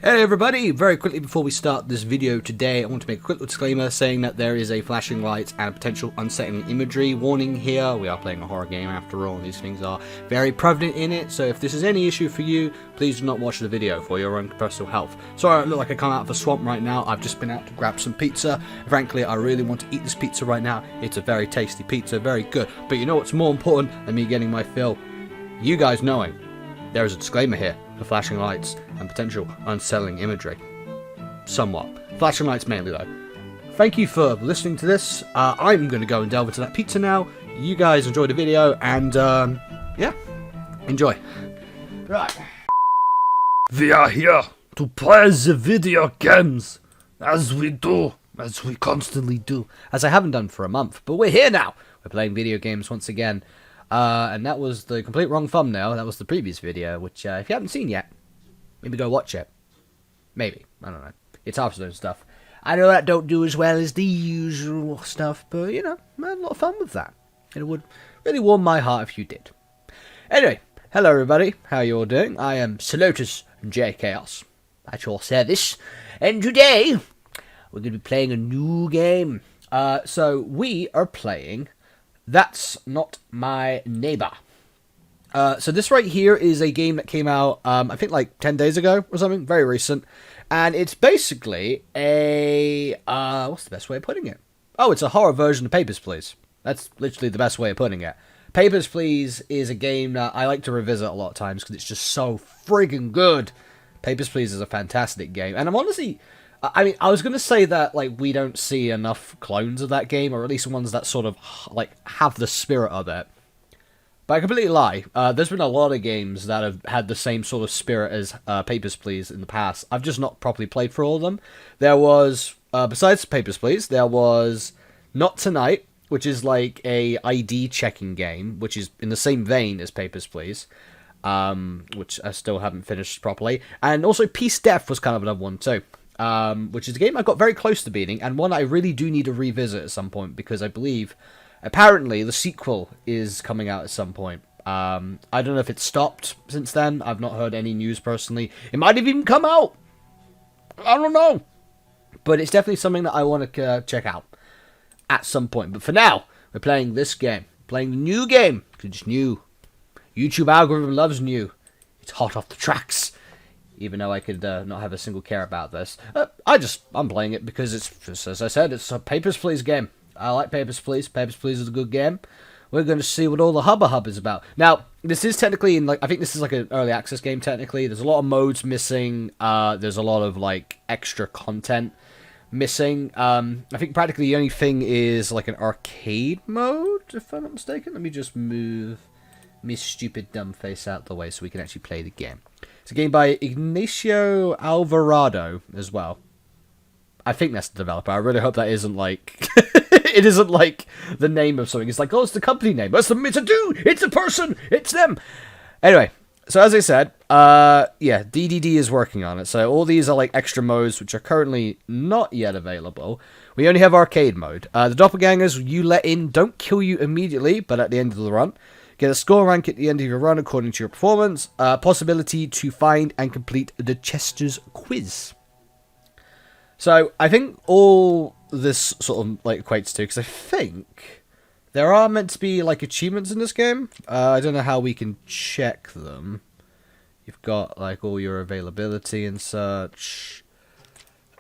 Hey everybody, very quickly before we start this video today, I want to make a quick disclaimer saying that there is a flashing lights and potential unsettling imagery warning here. We are playing a horror game after all, and these things are very prevalent in it, so if this is any issue for you, please do not watch the video for your own personal health. Sorry I look like I come out of a swamp right now. I've just been out to grab some pizza. Frankly, I really want to eat this pizza right now. It's a very tasty pizza, very good, but you know what's more important than me getting my fill? You guys knowing. There is a disclaimer here for flashing lights and potential unsettling imagery. Somewhat. Flashing lights mainly though. Thank you for listening to this. I'm going to go and delve into that pizza now. You guys enjoy the video and yeah, enjoy. Right. We are here to play the video games, as we constantly do. As I haven't done for a month, but we're here now. We're playing video games once again. And that was the complete wrong thumbnail. That was the previous video, which if you haven't seen yet, maybe go watch it. Maybe. I don't know. It's Hearthstone stuff. I know that don't do as well as the usual stuff, but, you know, I had a lot of fun with that. It would really warm my heart if you did. Anyway, hello everybody. How you all doing? I am Salotus Chaos at your service. And today, we're going to be playing a new game. So, we are playing That's Not My Neighbour. So this right here is a game that came out, I think like 10 days ago or something, very recent. And it's basically a, what's the best way of putting it? Oh, it's a horror version of Papers, Please. That's literally the best way of putting it. Papers, Please is a game that I like to revisit a lot of times because it's just so friggin' good. Papers, Please is a fantastic game. And I'm honestly, I mean, I was going to say that, like, we don't see enough clones of that game, or at least ones that sort of, like, have the spirit of it. But I completely lie. There's been a lot of games that have had the same sort of spirit as Papers, Please in the past. I've just not properly played for all of them. There was, besides Papers, Please, there was Not Tonight, which is like a ID checking game, which is in the same vein as Papers, Please. Which I still haven't finished properly. And also Peace Death was kind of another one too. Which is a game I got very close to beating, and one I really do need to revisit at some point, because I believe, apparently, the sequel is coming out at some point. I don't know if it's stopped since then. I've not heard any news personally. It might have even come out. I don't know. But it's definitely something that I want to check out at some point. But for now, we're playing this game. Playing the new game. It's new. YouTube algorithm loves new. It's hot off the tracks. Even though I could not have a single care about this. I'm playing it because it's, as I said, it's a Papers, Please game. I like Papers, Please. Papers, Please is a good game. We're going to see what all the hubba is about. Now, this is technically, I think this is like an early access game, technically. There's a lot of modes missing. There's a lot of, like, extra content missing. I think practically the only thing is, like, an arcade mode, if I'm not mistaken. Let me just move my stupid dumb face out the way so we can actually play the game. It's a game by Ignacio Alvarado as well. I think that's the developer. I really hope that isn't like... it isn't like the name of something. It's like, oh, it's the company name. It's a dude! It's a person! It's them! Anyway, so as I said, yeah, DDD is working on it. So all these are like extra modes which are currently not yet available. We only have arcade mode. The Doppelgangers you let in don't kill you immediately, but at the end of the run. Get a score rank at the end of your run according to your performance. Possibility to find and complete the Chester's quiz. So, I think all this sort of like equates to, because I think there are meant to be like achievements in this game. I don't know how we can check them. You've got like all your availability and such.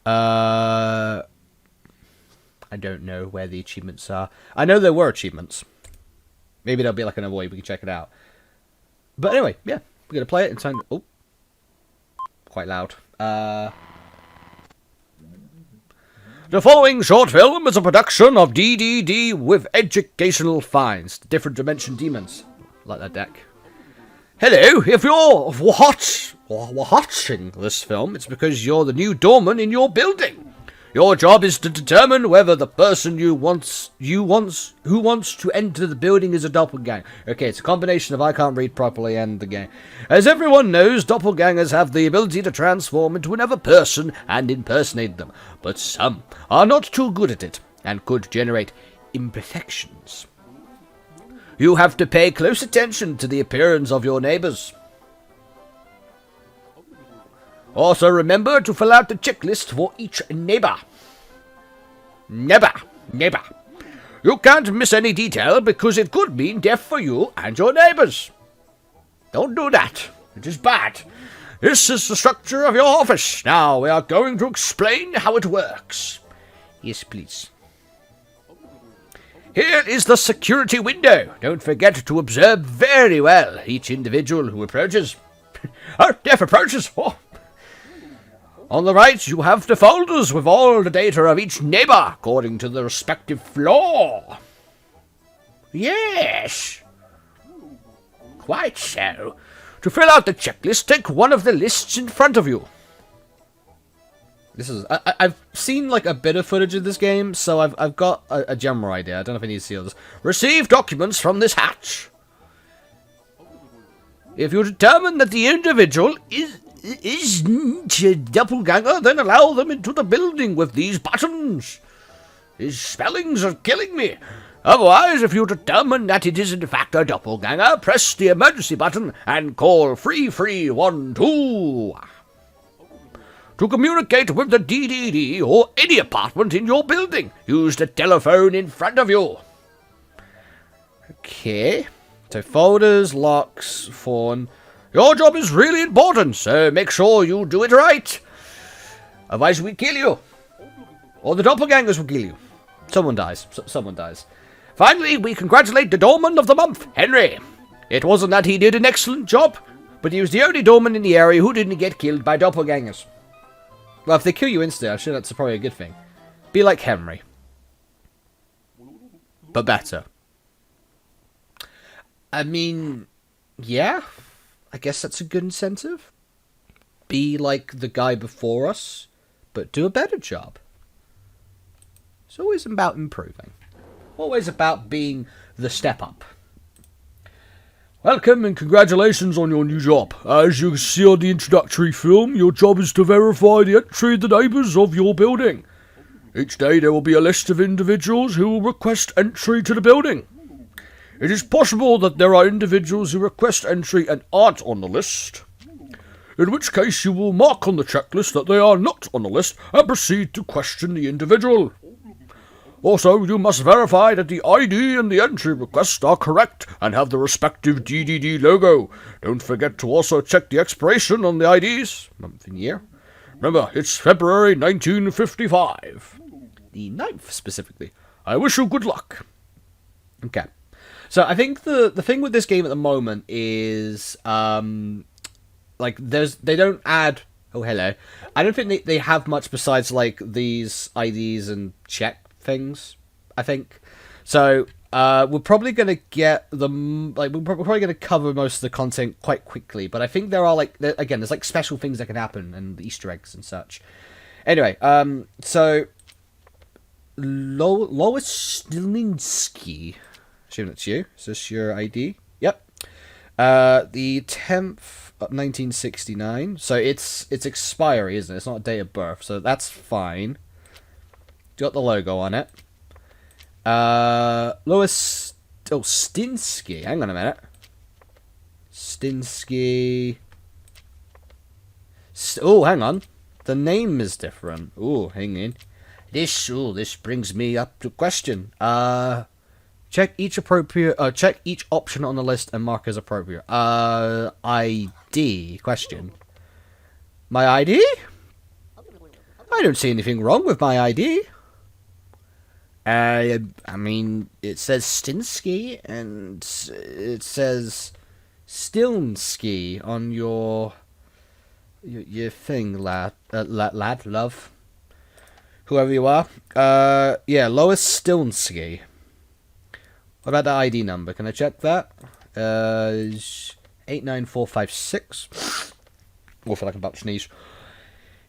I don't know where the achievements are. I know there were achievements. Maybe there'll be like another way we can check it out. But anyway, yeah, we're going to play it in time. Oh, quite loud. The following short film is a production of DDD with educational finds. Different Dimension Demons. Like that deck. Hello, if you're watching this film, it's because you're the new doorman in your building. Your job is to determine whether the person who wants to enter the building is a doppelganger. Okay, it's a combination of I can't read properly and the game. As everyone knows, doppelgangers have the ability to transform into another person and impersonate them, but some are not too good at it and could generate imperfections. You have to pay close attention to the appearance of your neighbours. Also remember to fill out the checklist for each neighbour. Neighbour. You can't miss any detail because it could mean death for you and your neighbours. Don't do that. It is bad. This is the structure of your office. Now we are going to explain how it works. Yes, please. Here is the security window. Don't forget to observe very well each individual who approaches. Oh, death approaches. Oh. On the right, you have the folders with all the data of each neighbour according to the respective floor. Yes. Quite so. To fill out the checklist, take one of the lists in front of you. This is... I've seen, like, a bit of footage of this game, so I've got a general idea. I don't know if I need to see others. Receive documents from this hatch. If you determine that the individual is a doppelganger, then allow them into the building with these buttons. These spellings are killing me. Otherwise, if you determine that it is in fact a doppelganger, press the emergency button and call 3312. To communicate with the DDD or any apartment in your building, use the telephone in front of you. Okay. So folders, locks, phone. Your job is really important, so make sure you do it right. Otherwise we kill you. Or the doppelgangers will kill you. Someone dies. Someone dies. Finally, we congratulate the doorman of the month, Henry. It wasn't that he did an excellent job, but he was the only doorman in the area who didn't get killed by doppelgangers. Well, if they kill you instantly, I'm sure that's probably a good thing. Be like Henry. But better. I mean, yeah. I guess that's a good incentive. Be like the guy before us, but do a better job. It's always about improving. Always about being the step up. Welcome and congratulations on your new job. As you can see on the introductory film, your job is to verify the entry of the neighbours of your building. Each day there will be a list of individuals who will request entry to the building. It is possible that there are individuals who request entry and aren't on the list, in which case you will mark on the checklist that they are not on the list and proceed to question the individual. Also, you must verify that the ID and the entry request are correct and have the respective DDD logo. Don't forget to also check the expiration on the IDs, month and year. Remember, it's February 1955. The 9th, specifically. I wish you good luck. Okay. So I think the thing with this game at the moment is, like, they don't add... Oh, hello. I don't think they have much besides, like, these IDs and check things, I think. So, we're probably going to get them... Like, we're probably going to cover most of the content quite quickly, but I think there are, like... Again, there's, like, special things that can happen, and Easter eggs and such. Anyway, so... Lois Stilinsky... Assume that's you. Is this your ID? Yep. The 10th of 1969. So it's expiry, isn't it? It's not a date of birth, so that's fine. Got the logo on it. Lois... Oh, Stinsky. Hang on a minute. Stinsky... Oh, hang on. The name is different. Oh, hang in. This brings me up to question. Check each option on the list and mark as appropriate. ID? Question. My ID? I don't see anything wrong with my ID. I mean, it says Stinsky and it says Stilnsky on your thing, lad, love. Whoever you are. Yeah, Lois Stilnsky. What about the ID number? Can I check that? 89456. Oh, I feel like I'm about to sneeze.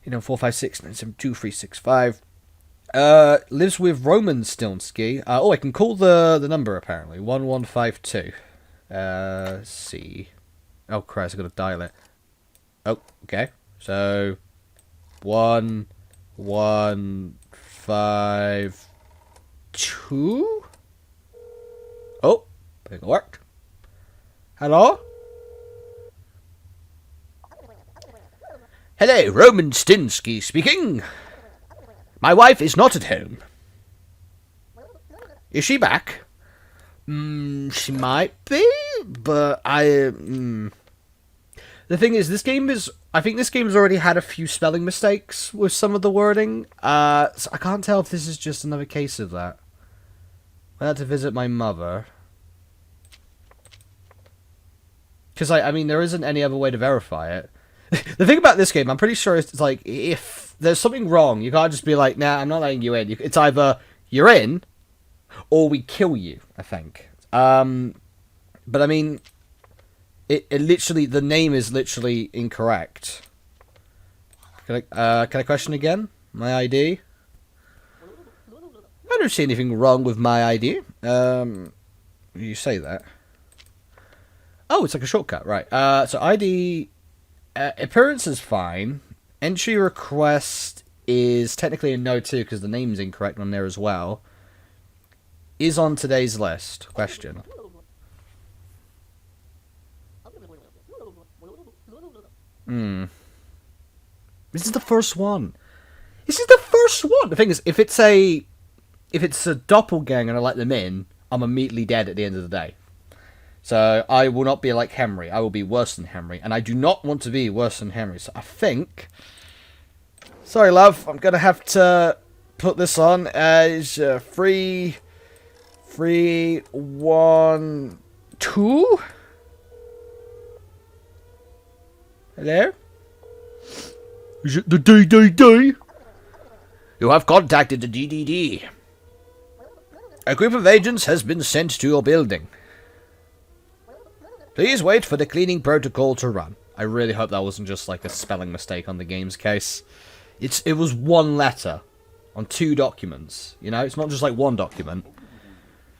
89456 972 lives with Roman Stilnsky. Oh, I can call the number apparently. 1152. See. Oh Christ, I gotta dial it. Oh, okay. So 1152. Oh, I think it worked. Hello? Hello, Roman Stinsky speaking. My wife is not at home. Is she back? She might be, but the thing is, I think this game's already had a few spelling mistakes with some of the wording, so I can't tell if this is just another case of that. I had to visit my mother. Because, I mean, there isn't any other way to verify it. The thing about this game, I'm pretty sure it's like, if there's something wrong, you can't just be like, nah, I'm not letting you in. It's either you're in, or we kill you, I think. But I mean, it literally, the name is literally incorrect. Can I question again? My ID? I don't see anything wrong with my ID. You say that. Oh, it's like a shortcut, right. So ID, appearance is fine. Entry request is technically a no too, because the name's incorrect on there as well. Is on today's list? Question. This is the first one. This is the first one. The thing is, if it's a doppelganger and I let them in, I'm immediately dead at the end of the day. So I will not be like Henry. I will be worse than Henry, and I do not want to be worse than Henry. So I think. Sorry, love. I'm gonna have to put this on as 3, 1, 2. Hello? Is it the DDD? You have contacted the DDD. A group of agents has been sent to your building. Please wait for the cleaning protocol to run. I really hope that wasn't just like a spelling mistake on the game's case. It was one letter on 2 documents. You know, it's not just like one document.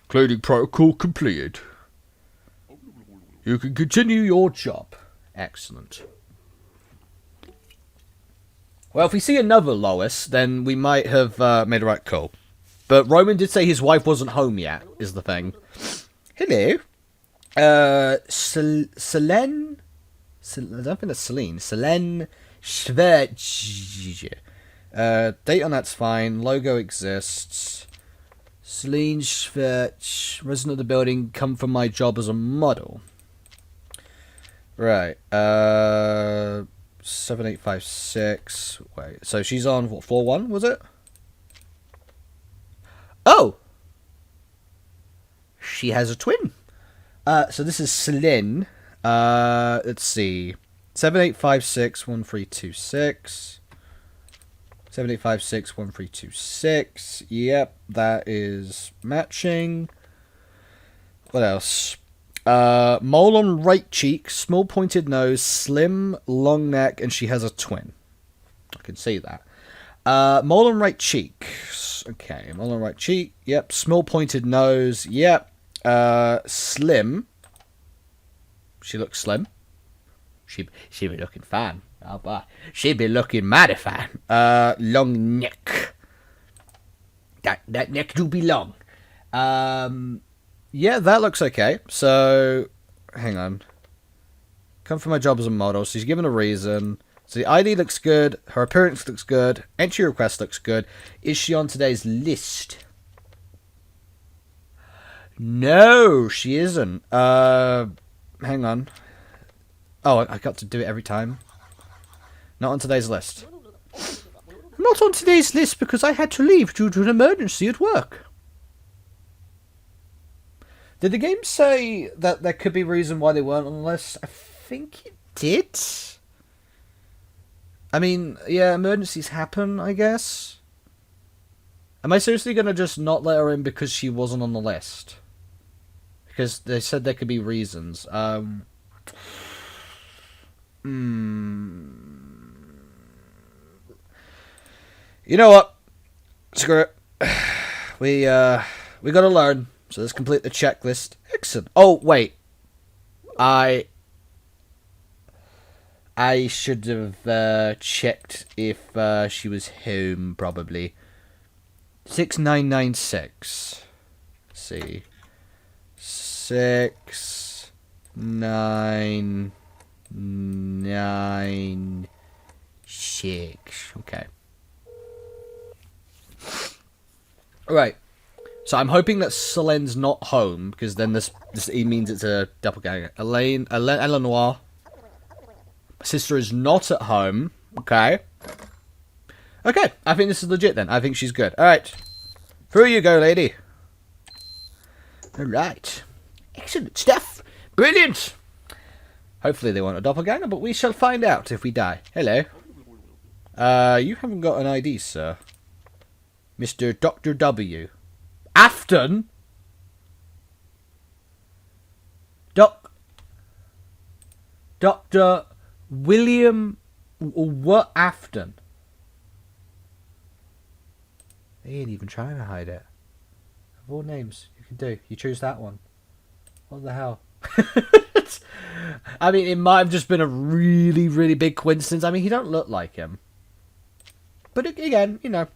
Cleaning protocol completed. You can continue your job. Excellent. Well, if we see another Lois, then we might have made a right call. But Roman did say his wife wasn't home yet, is the thing. Hello. Selene? I don't think that's Selene. Selene Schwertz. Date on that's fine. Logo exists. Selene Schwertz. Resident of the building. Come from my job as a model. Right. 7856. Wait. So she's on what, 4-1, was it? Oh! She has a twin. So this is Selene. Let's see. 78561326. 78561326. Yep, that is matching. What else? Mole on right cheek, small pointed nose, slim, long neck, and she has a twin. I can see that. Mole on right cheek. Okay, mole on right cheek. Yep, small pointed nose. Yep. Slim. She looks slim. She be looking fine. Oh boy. She be looking mighty fine. Long neck. That neck do be long. Yeah, that looks okay. So, hang on. Come for my job as a model. So she's given a reason. So the ID looks good. Her appearance looks good. Entry request looks good. Is she on today's list? No, she isn't. Hang on. Oh, I got to do it every time. Not on today's list. Not on today's list because I had to leave due to an emergency at work. Did the game say that there could be a reason why they weren't on the list? I think it did. I mean, yeah, emergencies happen, I guess. Am I seriously going to just not let her in because she wasn't on the list? Because they said there could be reasons. You know what? Screw it. We gotta learn. So let's complete the checklist. Excellent. Oh, wait. I should have checked if she was home, probably. 6996. Let's see. 699 chicks. Okay. Right. So I'm hoping that Selen's not home, because then this means it's a doppelganger. Eleanor. My sister is not at home. Okay. Okay, I think this is legit then. I think she's good. Alright. Through you go, lady. Alright. Excellent stuff. Brilliant. Hopefully they want a doppelganger, but we shall find out if we die. Hello. You haven't got an ID, sir. Mr. Dr. W. Afton? Dr. William... What Afton? They ain't even trying to hide it. Of all names you can do, you choose that one. What the hell? I mean, it might have just been a really, really big coincidence. I mean, he don't look like him. But again, you know,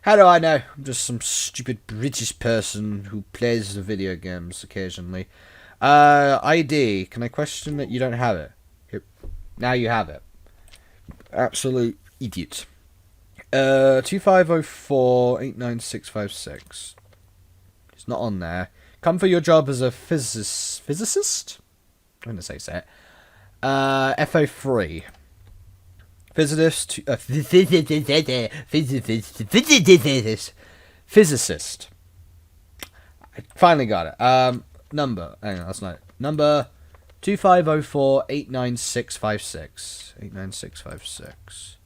how do I know? I'm just some stupid British person who plays the video games occasionally. ID. Can I question that you don't have it? Here. Now you have it. Absolute idiot. 2504-89656. It's not on there. Come for your job as a physicist? I'm going to say it. FO3. Physicist. Physicist. I finally got it. Number. Hang on, that's not it. Number 2504-89656. 89656.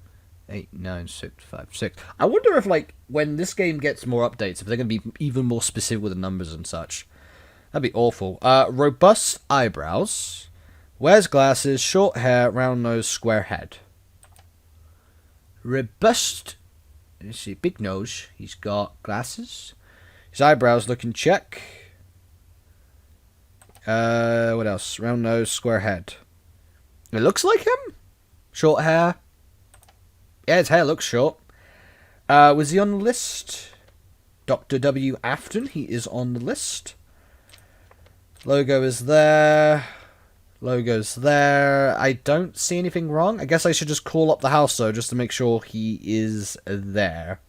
89656. I wonder if, like, when this game gets more updates, if they're going to be even more specific with the numbers and such. That'd be awful. Robust eyebrows. Wears glasses, short hair, round nose, square head. Robust. Let's see, big nose. He's got glasses. His eyebrows looking check. What else? Round nose, square head. It looks like him. Short hair. Yeah, his hair looks short. Was he on the list? Dr. W. Afton, he is on the list. Logo is there. Logo's there. I don't see anything wrong. I guess I should just call up the house, though, just to make sure he is there.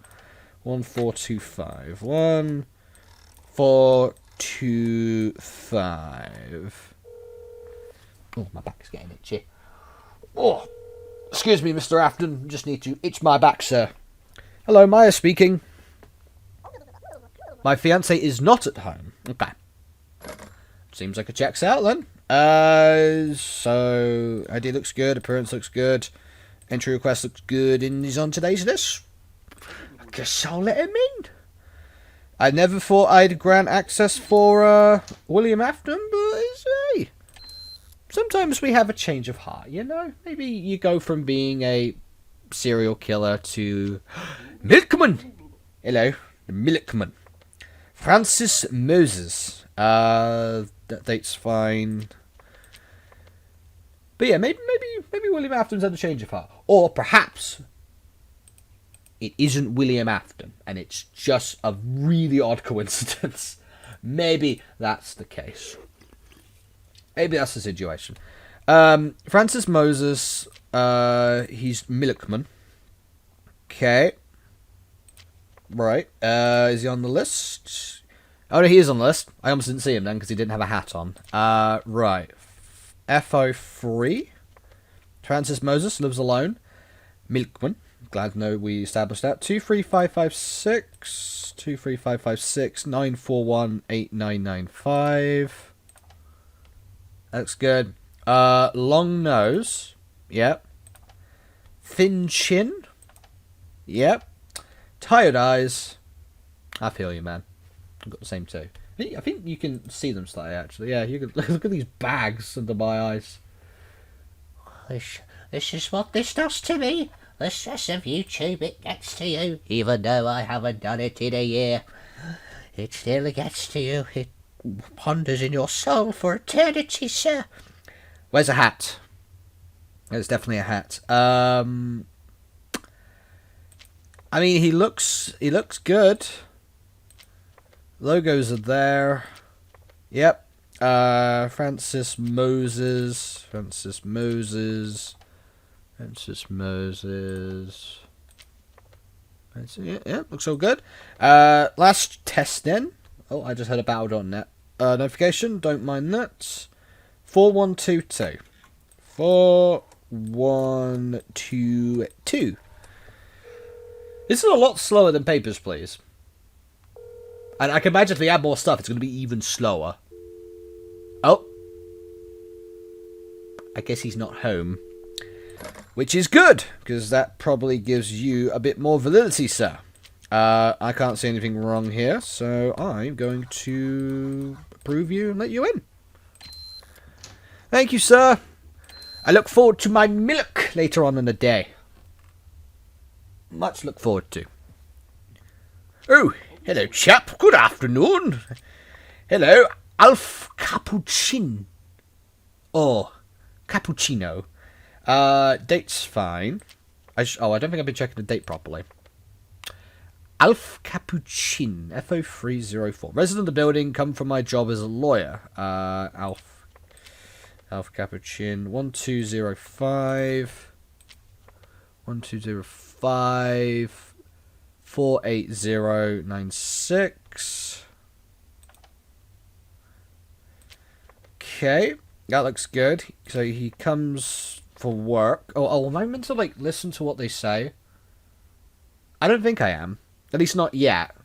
1425. 1425. Oh, my back's getting itchy. Oh, excuse me, Mr. Afton. Just need to itch my back, sir. Hello, Maya speaking. My fiancé is not at home. Okay. Seems like it checks out, then. So, ID looks good, appearance looks good, entry request looks good, and he's on today's list. I guess I'll let him in. I never thought I'd grant access for, William Afton, but, hey, sometimes we have a change of heart, you know? Maybe you go from being a serial killer to... Milkman! Hello, the Milkman. Francis Moses. That date's fine. But yeah, maybe William Afton's had a change of heart. Or perhaps it isn't William Afton, and it's just a really odd coincidence. Maybe that's the case. Maybe that's the situation. Francis Moses, he's Milkman. Okay. Right. Is he on the list? Oh, no, he is on the list. I almost didn't see him then because he didn't have a hat on. Right. FO3. Francis Moses lives alone. Milkman. Glad to know we established that. 23556. 23556. 9418995. Looks good. Long nose. Yep. Thin chin. Yep. Tired eyes. I feel you, man. I've got the same too. I think you can see them slightly, actually. Yeah, you can look at these bags under my eyes. This is what this does to me. The stress of YouTube, it gets to you. Even though I haven't done it in a year, it still gets to you. It ponders in your soul for eternity, sir. Where's a hat? There's definitely a hat. I mean, he looks good. Logos are there. Yep. Francis Moses. Francis Moses. Yeah, looks all good. Last test then. Oh, I just had a battle on net. Notification, don't mind that. 4122. 4122. This is a lot slower than Papers, Please. And I can imagine if they add more stuff, it's going to be even slower. Oh. I guess he's not home. Which is good, because that probably gives you a bit more validity, sir. I can't see anything wrong here, so I'm going to approve you and let you in. Thank you, sir. I look forward to my milk later on in the day. Much look forward to. Oh, hello, chap. Good afternoon. Hello, Alf Cappuccino. Oh, Cappuccino. Date's fine. I don't think I've been checking the date properly. Alf Capuchin, FO304. Resident of the building, come from my job as a lawyer. Alf Capuchin, 1205. 1205. 48096. Okay, that looks good. So he comes for work. Oh, am I meant to, like, listen to what they say? I don't think I am. At least not yet.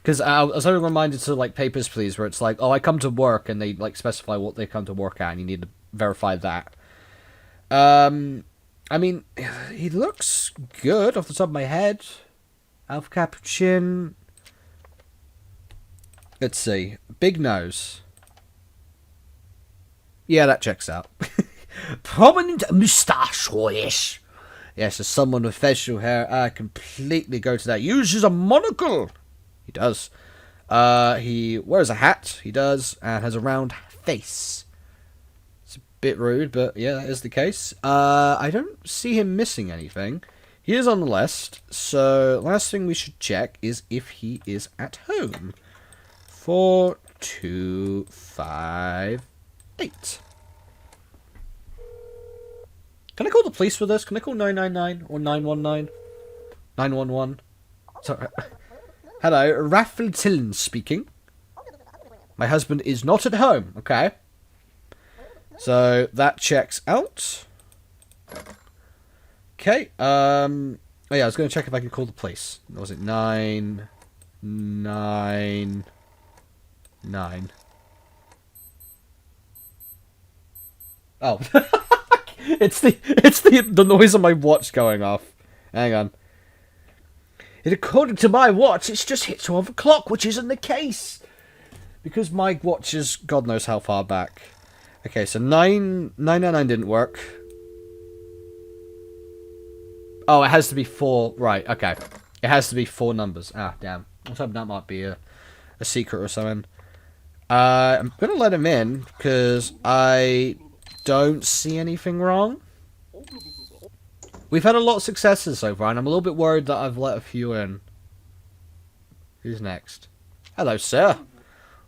Because I was only reminded to, like, Papers, Please, where it's like, oh, I come to work, and they, like, specify what they come to work at, and you need to verify that. I mean, he looks good off the top of my head. Alpha Capuchin. Let's see. Big nose. Yeah, that checks out. Prominent moustache, oh yes. Yes, as someone with facial hair, I completely go to that. Uses a monocle. He does. He wears a hat. He does. And has a round face. It's a bit rude, but yeah, that is the case. I don't see him missing anything. He is on the list. So, last thing we should check is if he is at home. 4258. Can I call the police for this? Can I call 999 or 919? 911? Sorry. Hello, Raffle Tillin speaking. My husband is not at home. Okay. So, that checks out. Okay. Oh yeah, I was going to check if I could call the police. Was it 999? Oh. It's the noise of my watch going off. Hang on. According to my watch, it's just hit 12 o'clock, which isn't the case. Because my watch is God knows how far back. Okay, so 999 didn't work. Oh, it has to be 4. Right, okay. It has to be 4 numbers. Ah, damn. I was hoping that might be a secret or something. I'm going to let him in, because I don't see anything wrong. We've had a lot of successes so far, and I'm a little bit worried that I've let a few in. Who's next? Hello, sir.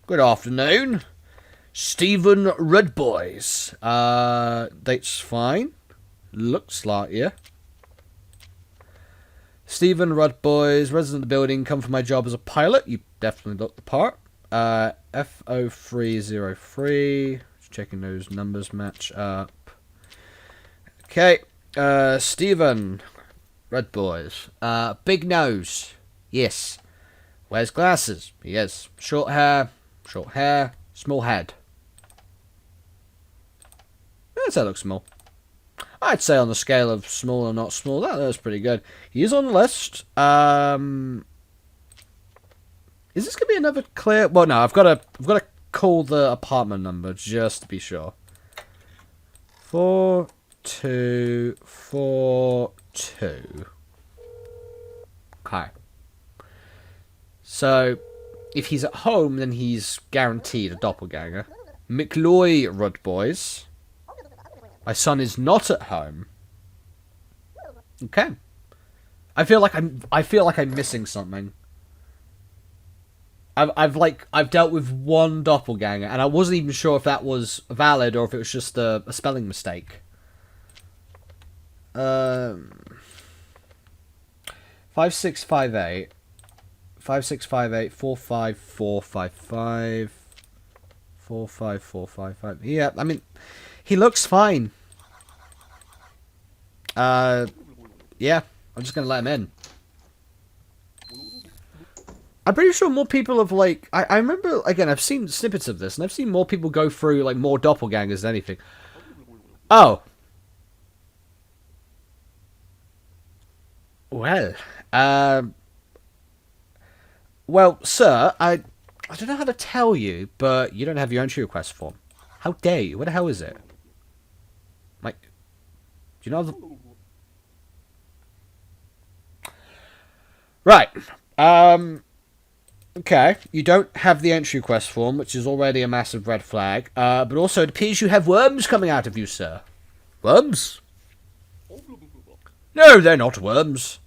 Good afternoon. Stephen Redboys. Date's fine. Looks like, yeah. Stephen Redboys, resident of the building, come from my job as a pilot. You definitely look the part. FO303. Checking those numbers match up. Okay. Stephen. Red boys. Big nose. Yes. Wears glasses. Yes. Short hair. Small head. I'd say it looks small. I'd say on the scale of small or not small, that's pretty good. He is on the list. Is this gonna be another clear? Well, no. I've got to call the apartment number just to be sure. 4242. Okay. So, if he's at home, then he's guaranteed a doppelganger. McLoy Rudd boys. My son is not at home. Okay. I feel like I'm missing something. I've dealt with one doppelganger, and I wasn't even sure if that was valid or if it was just a spelling mistake. 5658 5658 45455 45455. Yeah, I mean, he looks fine. Yeah, I'm just gonna let him in. I'm pretty sure more people have, like... I remember, again, I've seen snippets of this, and I've seen more people go through, like, more doppelgangers than anything. Oh. Well, well, sir, I don't know how to tell you, but you don't have your entry request form. How dare you? What the hell is it? Like, do you know the... Right. Okay, you don't have the entry request form, which is already a massive red flag. But also, it appears you have worms coming out of you, sir. Worms? No, they're not worms.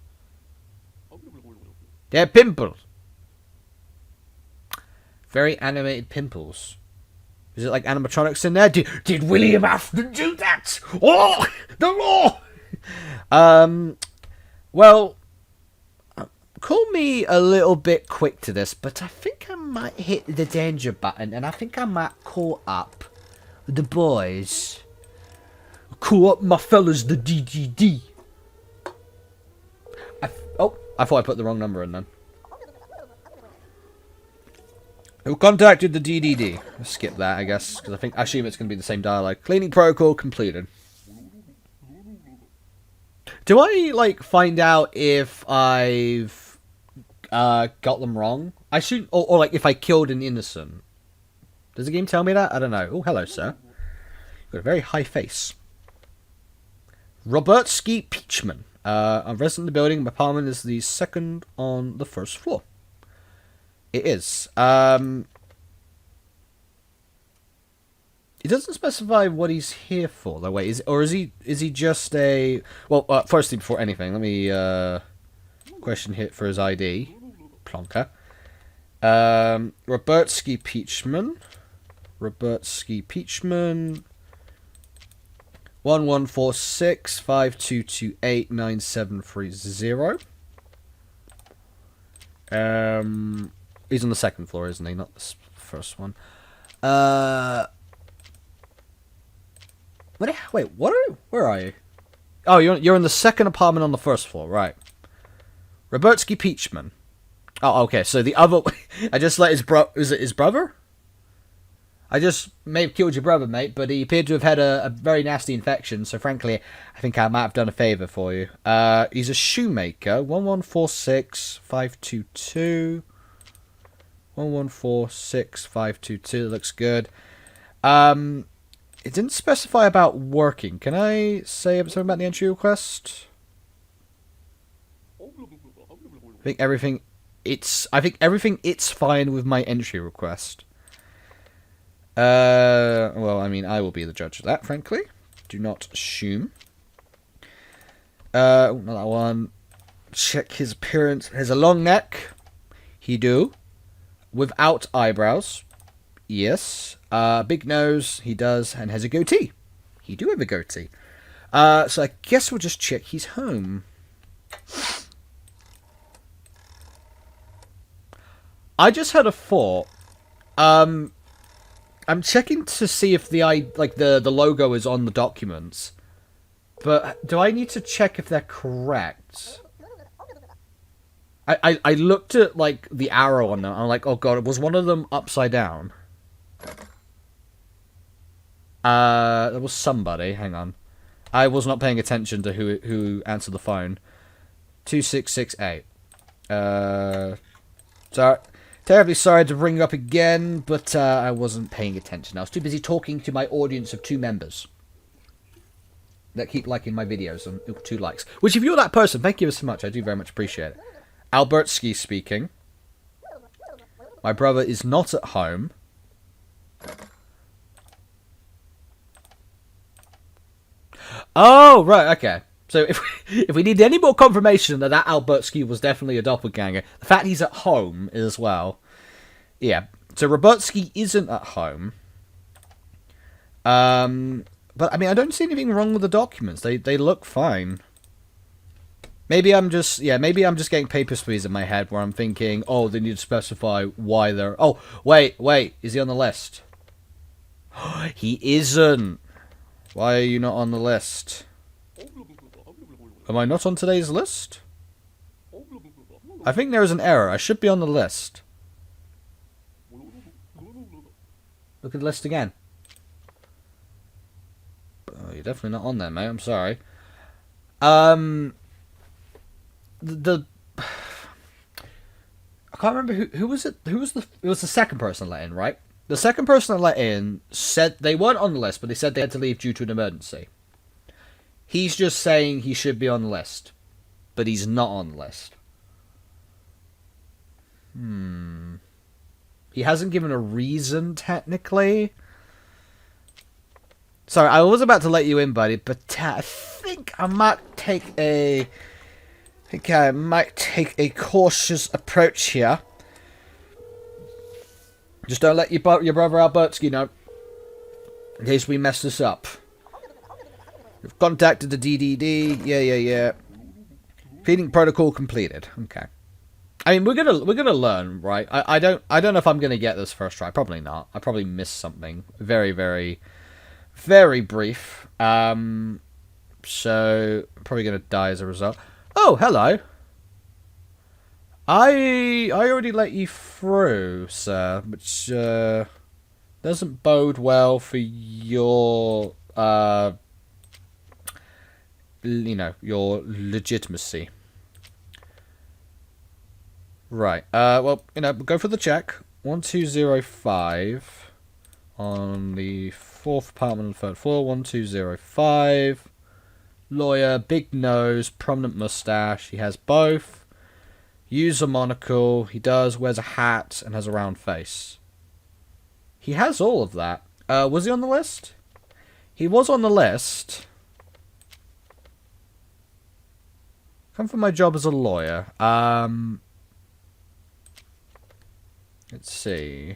They're pimples. Very animated pimples. Is it like animatronics in there? Did William Afton do that? Oh, the law! Well, call me a little bit quick to this, but I think I might hit the danger button, and I think I might call up the boys. Call up my fellas, the DDD. I thought I put the wrong number in then. Who contacted the DDD? I'll skip that, I guess, because I assume it's going to be the same dialogue. Cleaning protocol completed. Do I, like, find out if I've got them wrong? I should, or like if I killed an innocent. Does the game tell me that? I don't know. Oh, hello, sir. You've got a very high face. Robertsky Peachman. I'm resident of the building. My apartment is the second on the first floor. It is. It doesn't specify what he's here for, though. Wait, is he just a... Well, firstly, before anything, let me question hit for his ID. Plonker. Robertsky Peachman. 1146-5228-9730. He's on the second floor, isn't he? Not the first one. Wait, where are you? Oh, you're in the second apartment on the first floor, right? Robertsky Peachman. Oh, okay. So the other, I just let is it his brother? I just may have killed your brother, mate, but he appeared to have had a very nasty infection. So frankly, I think I might have done a favor for you. He's a shoemaker. 1146-522. 1146-522. Looks good. It didn't specify about working. Can I say something about the entry request? I think everything it's fine with my entry request. Well, I mean, I will be the judge of that, frankly. Do not assume. Not that one. Check his appearance. Has a long neck. He do. Without eyebrows. Yes. Big nose. He does. And has a goatee. He do have a goatee. So I guess we'll just check he's home. I just had a thought. I'm checking to see if the logo is on the documents. But do I need to check if they're correct? I looked at like the arrow on them. I'm like, oh god, was one of them upside down? There was somebody. Hang on. I was not paying attention to who answered the phone. 2668. Sorry. Terribly sorry to bring you up again, but I wasn't paying attention. I was too busy talking to my audience of 2 members that keep liking my videos and 2 likes. Which, if you're that person, thank you so much. I do very much appreciate it. Albertsky speaking. My brother is not at home. Oh, right, okay. So if we need any more confirmation that Albertsky was definitely a doppelganger, the fact he's at home as well. Yeah. So Robertsky isn't at home. But, I mean, I don't see anything wrong with the documents. They look fine. Maybe I'm just getting paper squeeze in my head where I'm thinking, oh, they need to specify why they're... Oh, wait, is he on the list? He isn't. Why are you not on the list? Am I not on today's list? I think there is an error. I should be on the list. Look at the list again. Oh, you're definitely not on there, mate. I'm sorry. I can't remember who was it. It was the second person let in, right? The second person that let in said they weren't on the list, but they said they had to leave due to an emergency. He's just saying he should be on the list, but he's not on the list. He hasn't given a reason, technically. Sorry, I was about to let you in, buddy, but I think I might take a cautious approach here. Just don't let your brother Albertsky know, in case we mess this up. We've contacted the DDD. Yeah. Feeding protocol completed. Okay. I mean, we're gonna learn, right? I don't know if I'm gonna get this first try. Probably not. I probably missed something very, very, very brief. So I'm probably gonna die as a result. Oh, hello. I already let you through, sir, which doesn't bode well for your your legitimacy. Right. Well, we'll go for the check. 1205 on the 4th apartment on the 3rd floor. 1205. Lawyer, big nose, prominent mustache. He has both. Use a monocle. He does. Wears a hat and has a round face. He has all of that. Was he on the list? He was on the list. Come for my job as a lawyer. Let's see.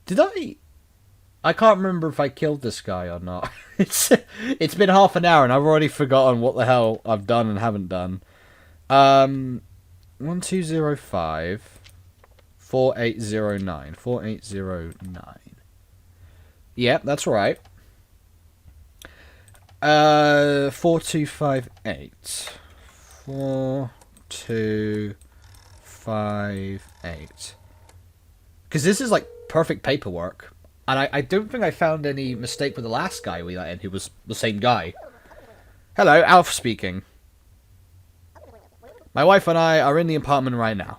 Did I can't remember if I killed this guy or not. It's been half an hour and I've already forgotten what the hell I've done and haven't done. 1205 4809 4809. Yep, that's right. 4258 4258. Because this is like perfect paperwork. And I don't think I found any mistake with the last guy we let in, who was the same guy. Hello, Alf speaking. My wife and I are in the apartment right now.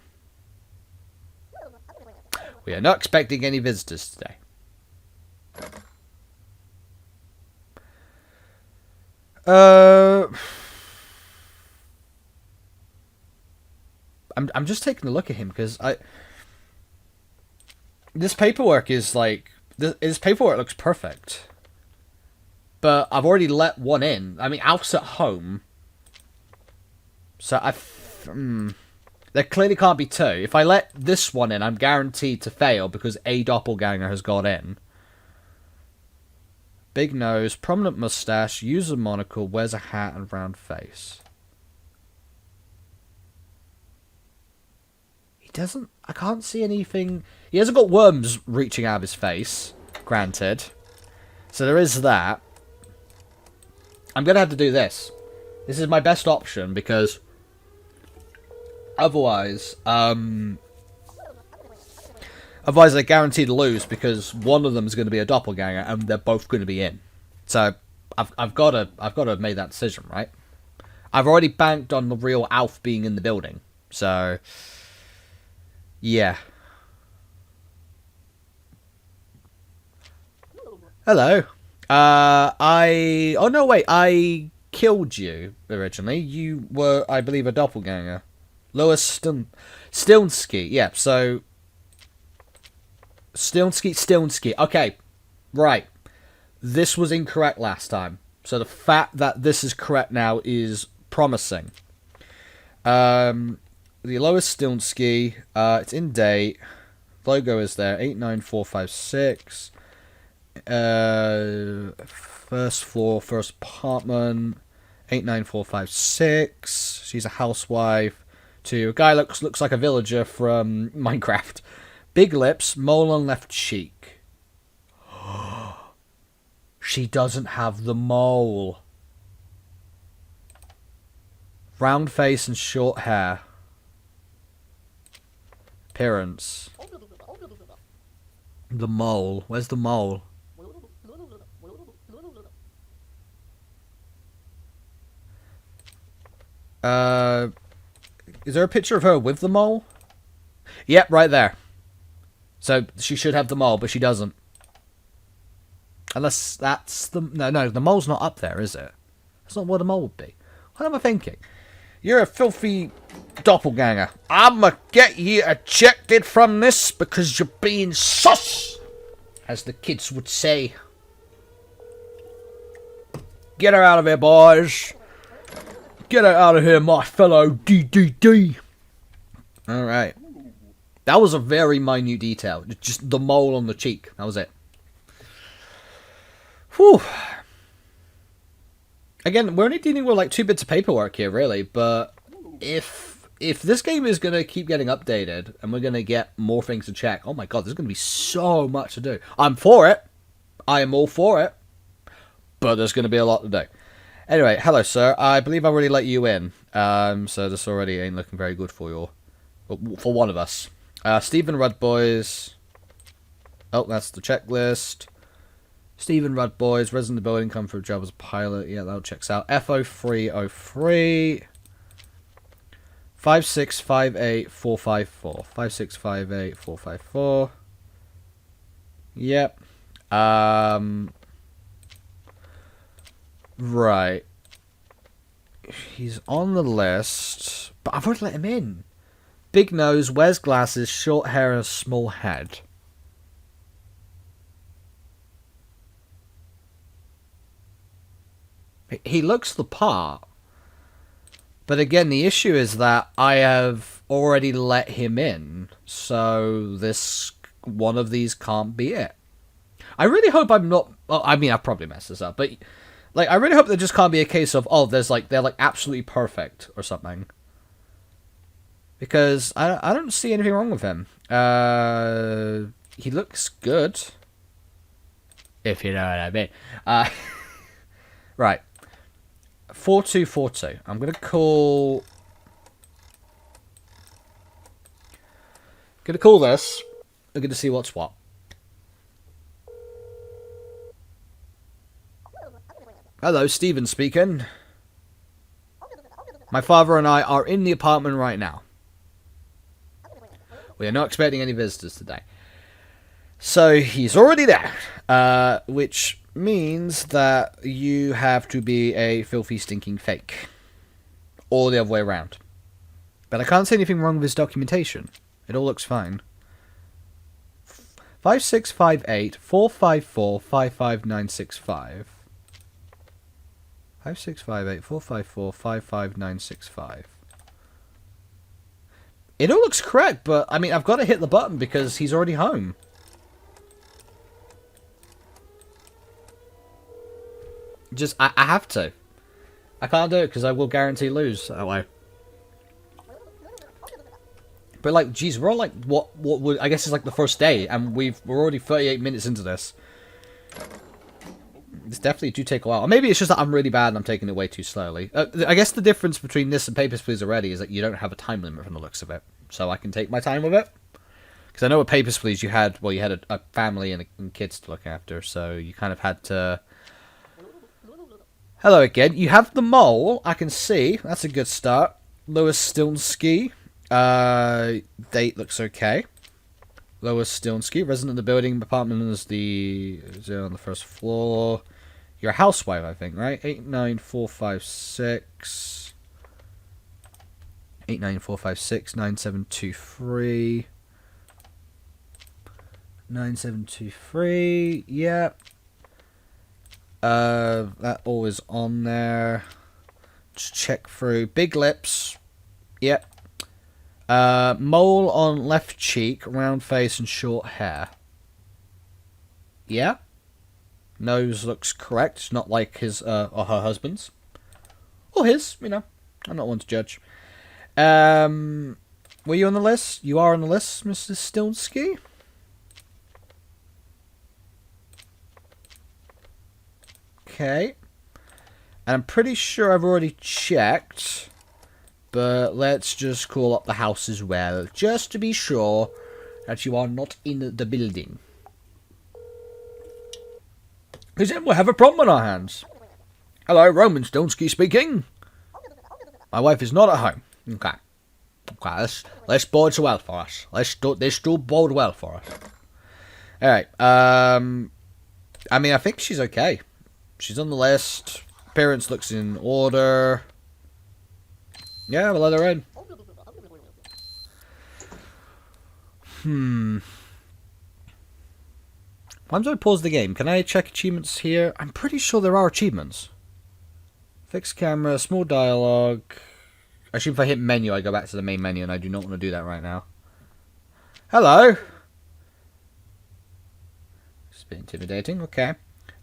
We are not expecting any visitors today. I'm just taking a look at him because this paperwork is like... His paperwork looks perfect. But I've already let one in. I mean, Alf's at home. So there clearly can't be two. If I let this one in, I'm guaranteed to fail because a doppelganger has got in. Big nose, prominent mustache, uses a monocle, wears a hat and round face. He doesn't... I can't see anything... He hasn't got worms reaching out of his face, granted. So there is that. I'm going to have to do this. This is my best option because otherwise they're guaranteed to lose because one of them is going to be a doppelganger and they're both going to be in. So I've got to have made that decision, right? I've already banked on the real Alf being in the building. So yeah. Hello. Oh no, wait. I killed you originally. You were, I believe, a doppelganger. Lois Stilnsky. Yeah. So Stilnsky. Okay. Right. This was incorrect last time. So the fact that this is correct now is promising. The Lois Stilnsky. It's in date. Logo is there. 89456. First floor, first apartment. 89456. She's a housewife. 2. Guy looks like a villager from Minecraft. Big lips, mole on left cheek. She doesn't have the mole. Round face and short hair. Appearance. The mole. Where's the mole? Is there a picture of her with the mole? Yep, right there. So she should have the mole, but she doesn't. Unless that's the... No, the mole's not up there, is it? That's not where the mole would be. What am I thinking? You're a filthy doppelganger. I'ma get you ejected from this because you're being sus, as the kids would say. Get her out of here, boys. Get her out of here, my fellow DDD. Alright. That was a very minute detail. Just the mole on the cheek. That was it. Whew. Again, we're only dealing with like 2 bits of paperwork here, really. But if this game is going to keep getting updated and we're going to get more things to check, oh my god, there's going to be so much to do. I'm for it. I am all for it. But there's going to be a lot to do. Anyway, hello, sir. I believe I already let you in. So this already ain't looking very good for you. For one of us. Stephen Rudd, boys. Oh, that's the checklist. Stephen Rudd, boys. Resident of the building, come for a job as a pilot. Yeah, that checks out. FO303. 5658454. 5658454. Yep. Right. He's on the list, but I've already let him in. Big nose, wears glasses, short hair, and a small head. He looks the part. But again, the issue is that I have already let him in, so this one of these can't be it. I really hope I'm not... Well, I mean, I've probably messed this up, but... Like, I really hope there just can't be a case of, oh, they're like absolutely perfect or something. Because I don't see anything wrong with him. He looks good. If you know what I mean. Right. 4242. I'm going to call... this. I'm going to see what's what. Hello, Stephen speaking. My father and I are in the apartment right now. We are not expecting any visitors today. So, he's already there. Which means that you have to be a filthy, stinking fake. Or the other way around. But I can't see anything wrong with his documentation. It all looks fine. 5658 454 55965. 5658 454 55965. It all looks correct, but I mean, I've got to hit the button because he's already home. Just, I have to. I can't do it because I will guarantee lose that way. But like, geez, we're all like, what would, I guess it's like the first day, and we're already 38 minutes into this. This definitely do take a while. Or maybe it's just that I'm really bad and I'm taking it way too slowly. I guess the difference between this and Papers, Please already is that you don't have a time limit from the looks of it. So I can take my time with it. Because I know with Papers, Please you had a family and kids to look after. So you kind of had to... Hello again. You have the mole. I can see. That's a good start. Lois Stilnsky. Date looks okay. Lois Stilnsky. Resident of the building. Apartment is on the first floor. You're a housewife, I think, right? 89456. 89456. 9723. 9723. Yep. That all is on there. Just check through. Big lips. Yep. Mole on left cheek, round face, and short hair. Yeah? Nose looks correct. It's not like his or her husband's. Or his, you know. I'm not one to judge. Were you on the list? You are on the list, Mr. Stilsky? Okay. And I'm pretty sure I've already checked. But let's just call up the house as well. Just to be sure that you are not in the building. Because then we'll have a problem on our hands. Hello, Roman Stilsky speaking. My wife is not at home. Okay. Okay, let's bode well for us. This do bode well for us. Alright, I mean, I think she's okay. She's on the list. Appearance looks in order. Yeah, we'll let her in. Why do I pause the game? Can I check achievements here? I'm pretty sure there are achievements. Fixed camera, small dialogue. Actually, if I hit menu, I go back to the main menu, and I do not want to do that right now. Hello. It's a bit intimidating. Okay.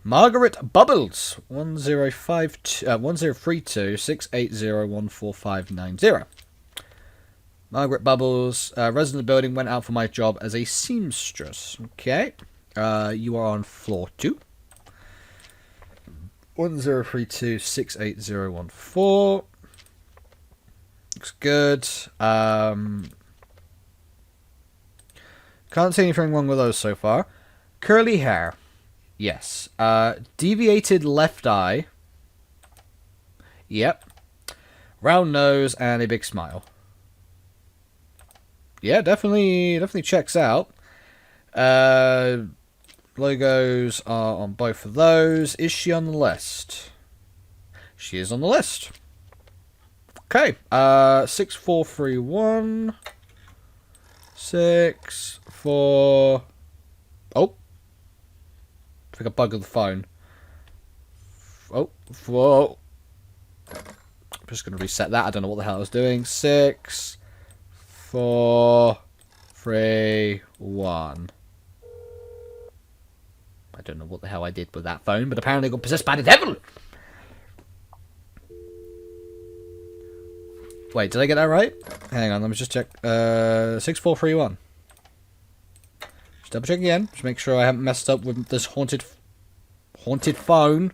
Margaret Bubbles 1032 680 14590. Margaret Bubbles, resident of the building, went out for my job as a seamstress. Okay. You are on floor 2. 1032 68014. Looks good. Can't see anything wrong with those so far. Curly hair. Yes. Deviated left eye. Yep. Round nose and a big smile. Yeah, definitely checks out. Logos are on both of those. Is she on the list? She is on the list. Okay. 6431. 64. Oh. I think I bugged the phone. Oh. Whoa. I'm just going to reset that. I don't know what the hell I was doing. 6, 4, 3, 1. I don't know what the hell I did with that phone, but apparently I got possessed by the devil! Wait, did I get that right? Hang on, let me just check. 6431. Just double check again. Just make sure I haven't messed up with this haunted phone.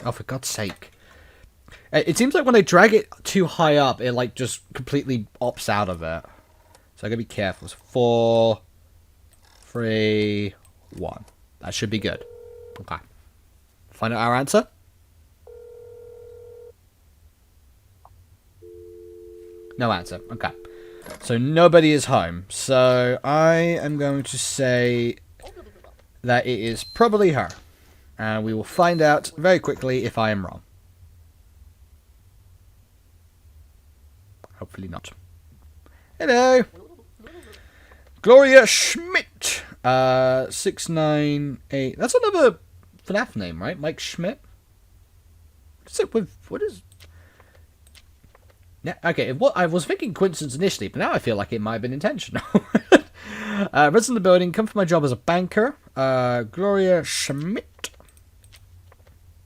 Oh, for God's sake. It seems like when I drag it too high up, it like just completely opts out of it. So I gotta be careful. It's 4, 3, 1. That should be good. Okay. Find out our answer. No answer. Okay. So nobody is home. So I am going to say that it is probably her. And we will find out very quickly if I am wrong. Hopefully not. Hello. Gloria Schmidt. 698. That's another FNAF name, right? Mike Schmidt. What's it with? What is? Yeah. Okay. What I was thinking coincidence initially, but now I feel like it might have been intentional. Resident of the building. Come for my job as a banker. Gloria Schmidt.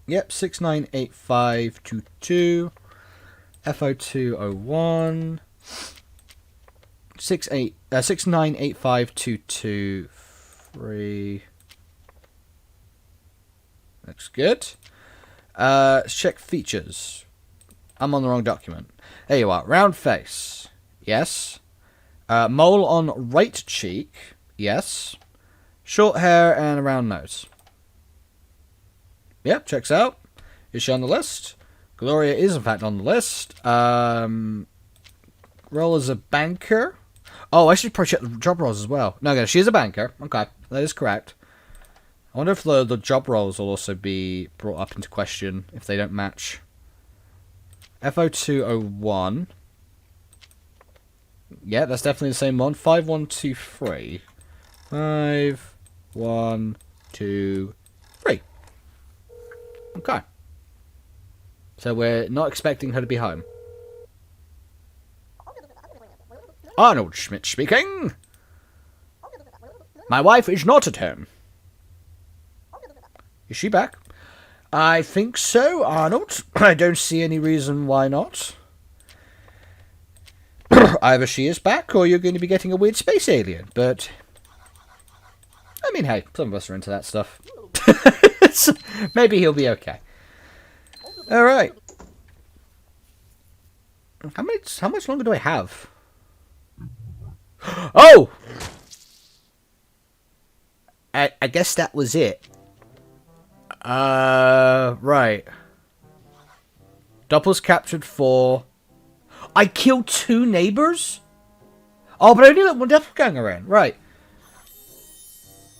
Yep. 698522. FO201. 698522. Looks good. Let's check features. I'm on the wrong document. There you are. Round face. Yes. Mole on right cheek. Yes. Short hair and a round nose. Yep, checks out. Is she on the list? Gloria is in fact on the list. Role as a banker. Oh, I should probably check the job roles as well. No, she is a banker. Okay, that is correct. I wonder if the job roles will also be brought up into question if they don't match. FO201. Yeah, that's definitely the same one. 5123. 5123. Okay. So we're not expecting her to be home. Arnold Schmidt speaking. My wife is not at home. Is she back? I think so, Arnold. I don't see any reason why not. Either she is back, or you're going to be getting a weird space alien, but... I mean, hey, some of us are into that stuff. So maybe he'll be okay. Alright. How much longer do I have? Oh! I guess that was it. Right. Doppel's captured 4. I killed 2 neighbours? Oh, but I only let 1 doppelganger in. Right.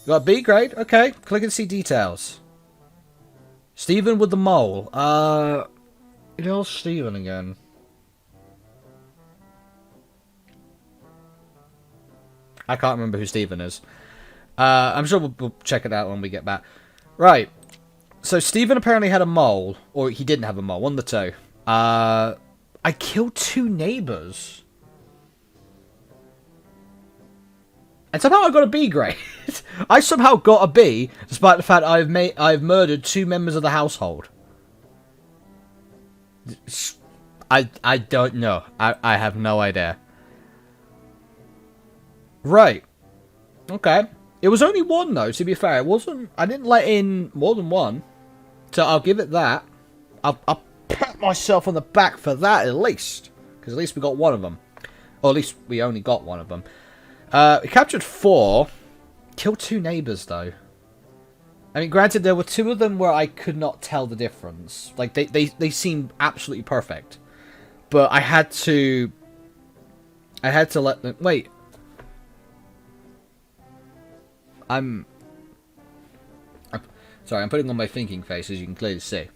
Got B grade. Okay. Click and see details. Stephen with the mole. You know Stephen again. I can't remember who Stephen is. I'm sure we'll check it out when we get back. Right. So Stephen apparently had a mole. Or he didn't have a mole. One of the two. I killed 2 neighbours. And somehow I got a B grade. I somehow got a B, despite the fact I've murdered 2 members of the household. I don't know. I have no idea. Right. Okay. It was only 1 though, to be fair. It wasn't. I didn't let in more than 1. So I'll give it that. I'll pat myself on the back for that at least. Because at least we got 1 of them. Or at least we only got 1 of them. We captured 4. Killed 2 neighbours though. I mean, granted, there were 2 of them where I could not tell the difference. Like, they seemed absolutely perfect. But I had to let them... Wait. Sorry, I'm putting on my thinking face, as you can clearly see.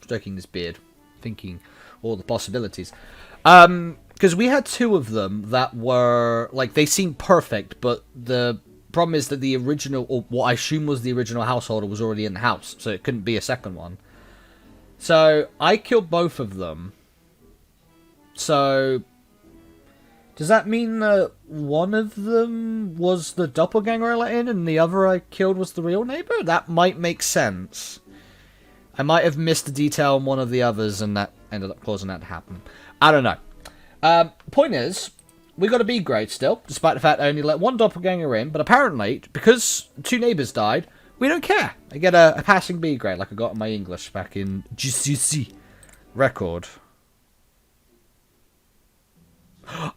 Stroking this beard. Thinking all the possibilities. Because we had 2 of them that were... Like, they seemed perfect, but the problem is that the original, or what I assume was the original householder, was already in the house, so it couldn't be a second one. So, I killed both of them. So... Does that mean that one of them was the doppelganger I let in, and the other I killed was the real neighbour? That might make sense. I might have missed a detail on one of the others, and that ended up causing that to happen. I don't know. Point is, we got a B grade still, despite the fact I only let 1 doppelganger in, but apparently, because 2 neighbours died, we don't care. I get a passing B grade, like I got in my English back in GCC record.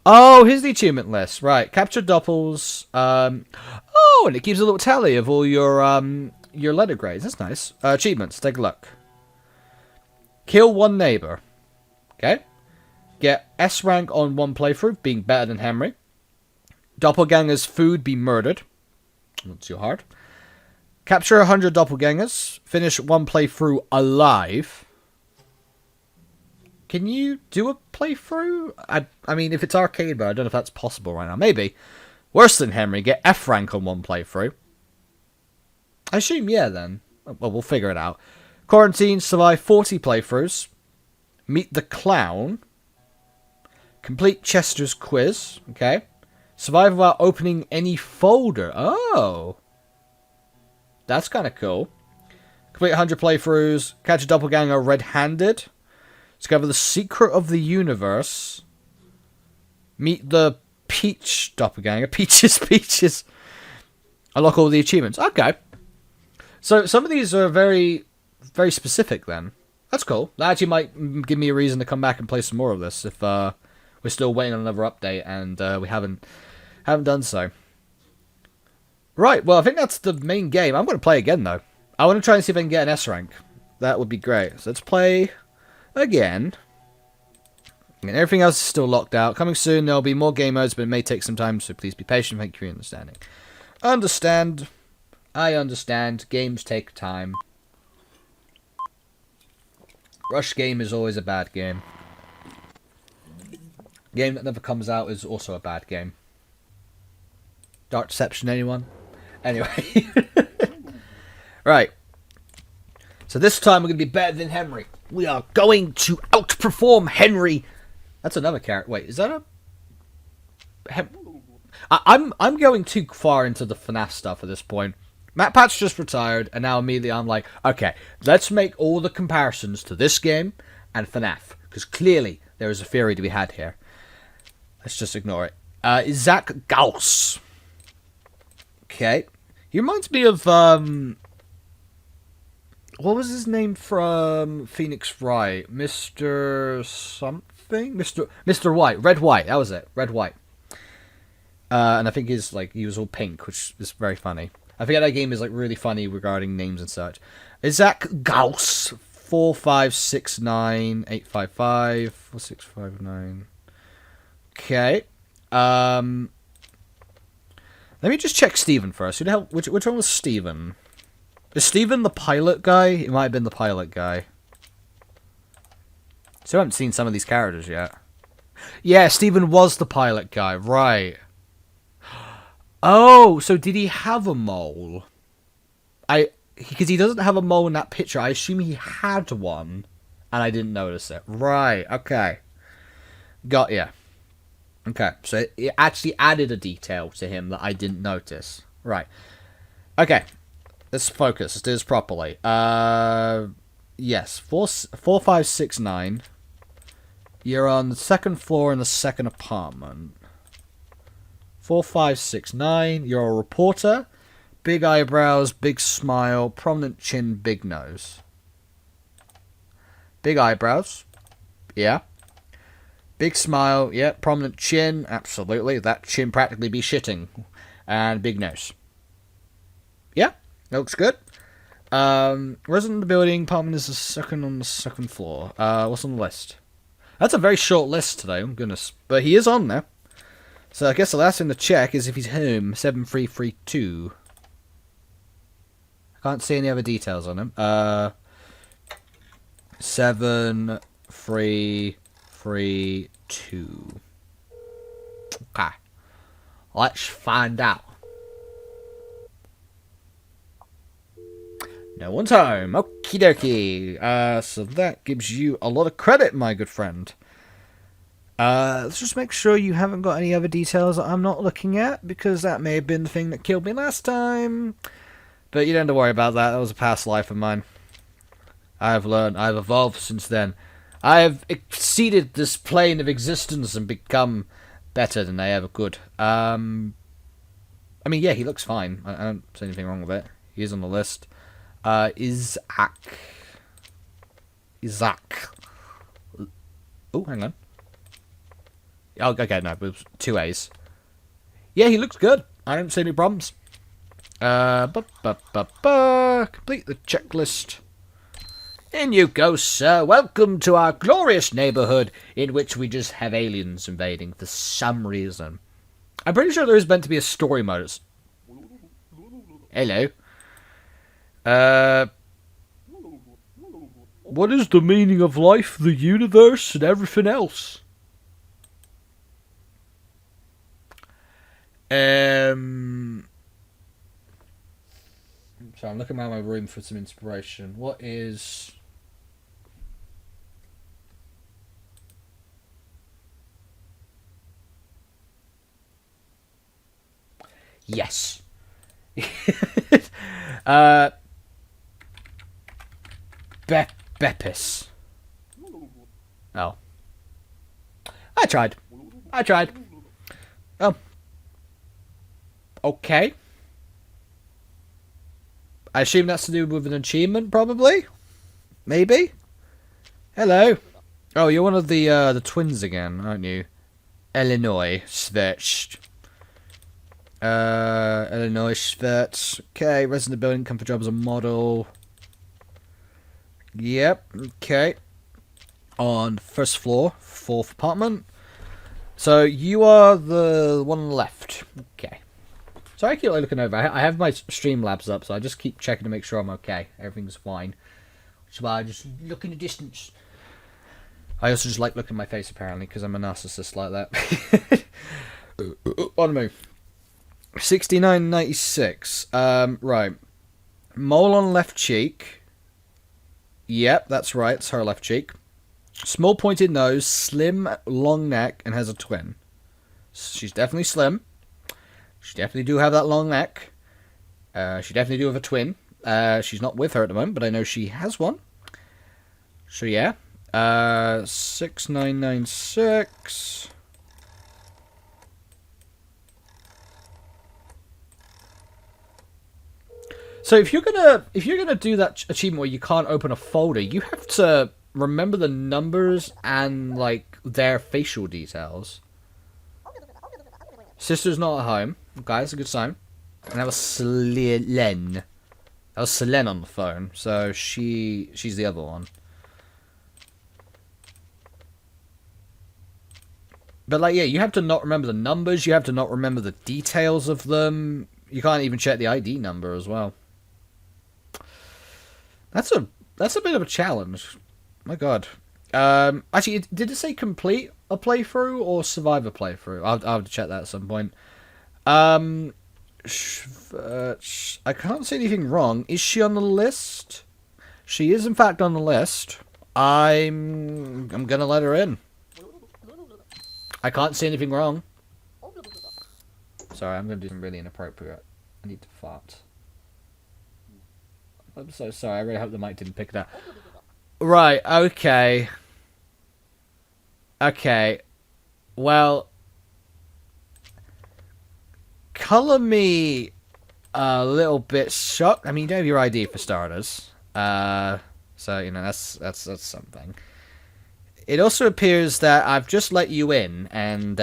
Oh, here's the achievement list. Right, capture doppels. Oh, and it keeps a little tally of all your letter grades. That's nice. Achievements, take a look. Kill 1 neighbour. Okay. Get S rank on 1 playthrough, being better than Henry. Doppelganger's food be murdered. Not too hard. Capture 100 doppelgangers. Finish 1 playthrough alive. Can you do a playthrough? I mean, if it's arcade mode, I don't know if that's possible right now. Maybe. Worse than Henry, get F rank on 1 playthrough. I assume, yeah, then. Well, we'll figure it out. Quarantine, survive 40 playthroughs. Meet the clown. Complete Chester's quiz. Okay. Survive without opening any folder. Oh. That's kind of cool. Complete 100 playthroughs. Catch a doppelganger red-handed. Discover the secret of the universe. Meet the Peach doppelganger. Peaches. Unlock all the achievements. Okay. So some of these are very, very specific then. That's cool. That actually might give me a reason to come back and play some more of this if we're still waiting on another update and we haven't done so. Right, well, I think that's the main game. I'm going to play again, though. I want to try and see if I can get an S rank. That would be great. So let's play again. And everything else is still locked out. Coming soon, there'll be more game modes, but it may take some time, so please be patient. Thank you for your understanding. Understand. I understand. Games take time. Rush game is always a bad game. Game that never comes out is also a bad game. Dark Deception, anyone? Anyway. Right. So this time we're going to be better than Henry. We are going to outperform Henry. That's another character. Wait, is that a... I'm going too far into the FNAF stuff at this point. Matt Pat's just retired, and now immediately I'm like, okay, let's make all the comparisons to this game and FNAF, because clearly there is a theory to be had here. Let's just ignore it. Zach Gauss. Okay. He reminds me of, what was his name from Phoenix Wright? Mr. something? Mr. White. Red White, that was it. Red White. And I think he was all pink, which is very funny. I think that game is really funny regarding names and such. Zach Gauss 4569855 4659. Okay. Let me just check Steven first. Who the hell? Which one was Steven? Is Steven the pilot guy? He might have been the pilot guy. So I haven't seen some of these characters yet. Yeah, Steven was the pilot guy, right. Oh, so did he have a mole? Because he doesn't have a mole in that picture. I assume he had one, and I didn't notice it. Right, okay. Got ya. Okay, so it actually added a detail to him that I didn't notice. Right. Okay, let's focus. Let's do this properly. Yes, 4569. You're on the second floor in the second apartment. 4569. You're a reporter. Big eyebrows, big smile, prominent chin, big nose. Big eyebrows. Yeah. Big smile. Yeah. Prominent chin. Absolutely. That chin practically be shitting. And big nose. Yeah. Looks good. Resident of the building. Apartment is the second on the second floor. What's on the list? That's a very short list today. Oh, goodness. But he is on there. So I guess the last thing to check is if he's home. 7332. I can't see any other details on him. 7332. Okay. Let's find out. No one's home. Okie dokie. So that gives you a lot of credit, my good friend. Let's just make sure you haven't got any other details that I'm not looking at, because that may have been the thing that killed me last time. But you don't have to worry about that. That was a past life of mine. I have learned. I have evolved since then. I have exceeded this plane of existence and become better than I ever could. I mean, yeah, he looks fine. I don't see anything wrong with it. He is on the list. Isaac. Oh, hang on. Oh, okay, no, it was 2 A's. Yeah, he looks good. I don't see any problems. Complete the checklist. In you go, sir. Welcome to our glorious neighbourhood, in which we just have aliens invading for some reason. I'm pretty sure there is meant to be a story mode. Hello. What is the meaning of life, the universe, and everything else? So I'm looking around my room for some inspiration. What is... Yes. Beppis. Oh. I tried. Oh. Okay. I assume that's to do with an achievement, probably? Maybe? Hello. Oh, you're one of the twins again, aren't you? Illinois switched. Illinois switch. Okay, resident building, come for job as a model. Yep, okay. On first floor, 4th apartment. So you are the one on the left. Okay. So I keep looking over. I have my Streamlabs up, so I just keep checking to make sure I'm okay. Everything's fine. Which is why I just look in the distance. I also just like looking at my face, apparently, because I'm a narcissist like that. On me. 6996. Right. Mole on left cheek. Yep, that's right. It's her left cheek. Small pointed nose, slim, long neck, and has a twin. She's definitely slim. She definitely do have that long neck. She definitely do have a twin. She's not with her at the moment, but I know she has one. So yeah. 6996. So if you're gonna do that achievement where you can't open a folder, you have to remember the numbers and like their facial details. Sister's not at home. Okay, that's a good sign. And that was Selene. That was Selene on the phone. So she's the other one. But like, yeah, you have to not remember the numbers. You have to not remember the details of them. You can't even check the ID number as well. That's a bit of a challenge. My God. Actually, did it say complete a playthrough or survive a playthrough? I'll have to check that at some point. I can't see anything wrong. Is she on the list? She is in fact on the list. I'm gonna let her in. I can't see anything wrong. Sorry, I'm gonna do something really inappropriate. I need to fart. I'm so sorry. I really hope the mic didn't pick it up. Right. Okay. Okay. Well, color me a little bit shocked. I mean, you don't have your ID for starters. So you know that's something. It also appears that I've just let you in, and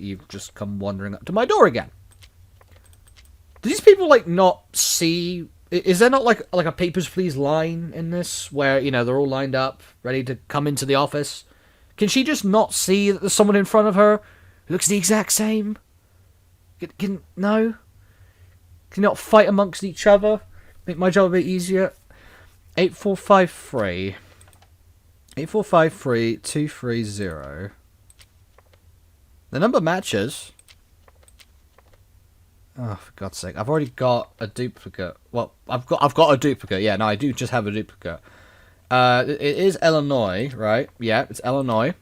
you've just come wandering up to my door again. Do these people like not see? Is there not like a Papers, Please line in this where, you know, they're all lined up, ready to come into the office? Can she just not see that there's someone in front of her who looks the exact same? No? Can you not fight amongst each other? Make my job a bit easier? 8453. 8453 230. The number matches. Oh, for God's sake! I've already got a duplicate. Well, I've got a duplicate. Yeah, no, I do just have a duplicate. It is Illinois, right? Yeah, it's Illinois.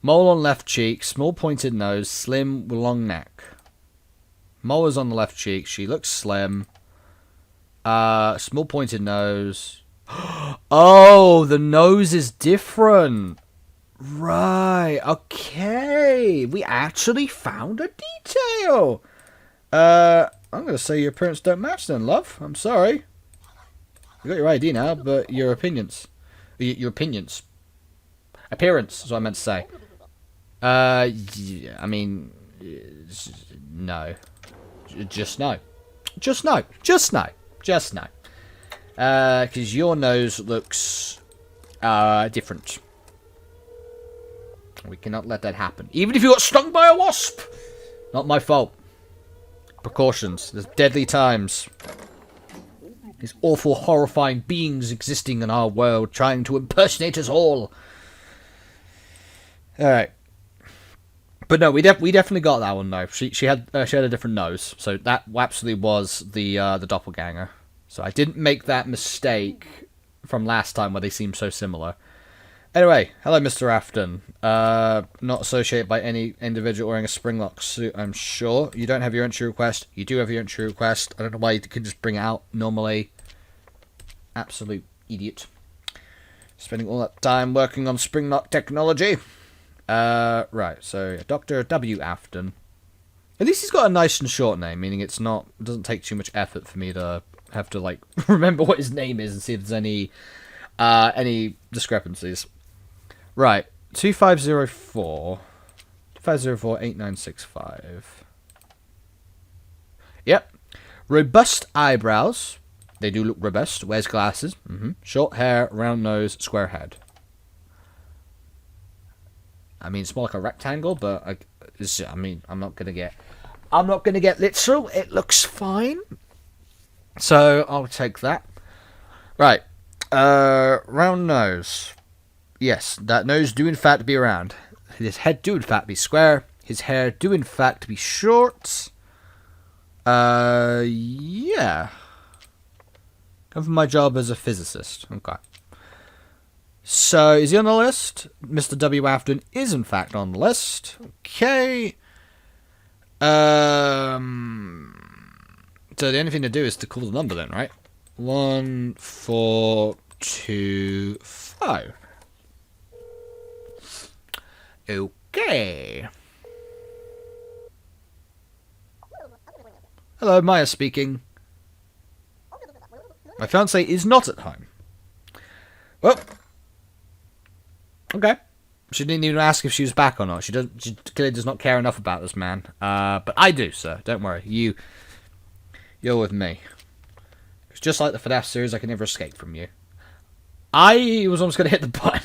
Mole on left cheek, small pointed nose, slim with long neck. Mole is on the left cheek. She looks slim. Small pointed nose. Oh, the nose is different. Right, okay. We actually found a detail. I'm going to say your appearance don't match then, love. I'm sorry. You got your ID now, but your opinions. Your opinions. Appearance is what I meant to say. Yeah, I mean, no. Just no. Just no. Just no. Just no. Because your nose looks different. We cannot let that happen. Even if you got stung by a wasp! Not my fault. Precautions. There's deadly times. These awful, horrifying beings existing in our world, trying to impersonate us all. Alright. But no, we definitely got that one, though. She had a different nose. So that absolutely was the doppelganger. So I didn't make that mistake from last time where they seemed so similar. Anyway, hello, Mr. Afton. Not associated by any individual wearing a Springlock suit, I'm sure. You don't have your entry request. You do have your entry request. I don't know why you can just bring it out normally. Absolute idiot. Spending all that time working on Springlock technology. Right, so Dr. W. Afton. At least he's got a nice and short name, meaning it doesn't take too much effort for me to have to, like, remember what his name is and see if there's any discrepancies. Right, 2504 8965. Yep. Robust eyebrows. They do look robust. Wears glasses. Short hair, round nose, square head. I mean, it's more like a rectangle, but I'm not gonna get literal. It looks fine. So I'll take that. Right. Round nose. Yes, that nose do in fact be round. His head do in fact be square. His hair do in fact be short. Yeah. Come from my job as a physicist. Okay. So, is he on the list? Mr. W. Afton is, in fact, on the list. Okay. So, the only thing to do is to call the number then, right? 1425. Okay. Hello, Maya speaking. My fiance is not at home. Well, okay. She didn't even ask if she was back or not. She clearly does not care enough about this man. But I do, so don't worry. You're with me. It's just like the FNAF series. I can never escape from you. I was almost going to hit the button.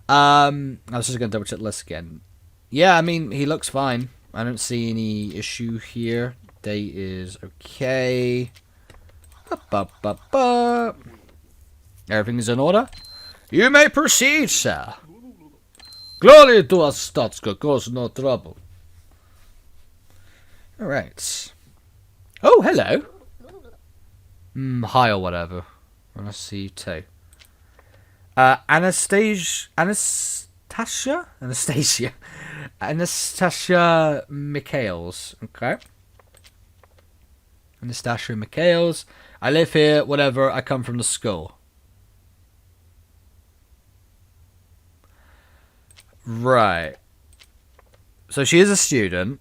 I was just going to double check the list again. Yeah, I mean, he looks fine. I don't see any issue here. Day is okay. Everything is in order. You may proceed, sir. Glory to us, Stotska, cause no trouble. Alright. Oh, hello. Hi or whatever. Let's see you too. Anastasia Michaels. Okay. Anastasia Michaels. I live here, whatever, I come from the school. Right. So she is a student.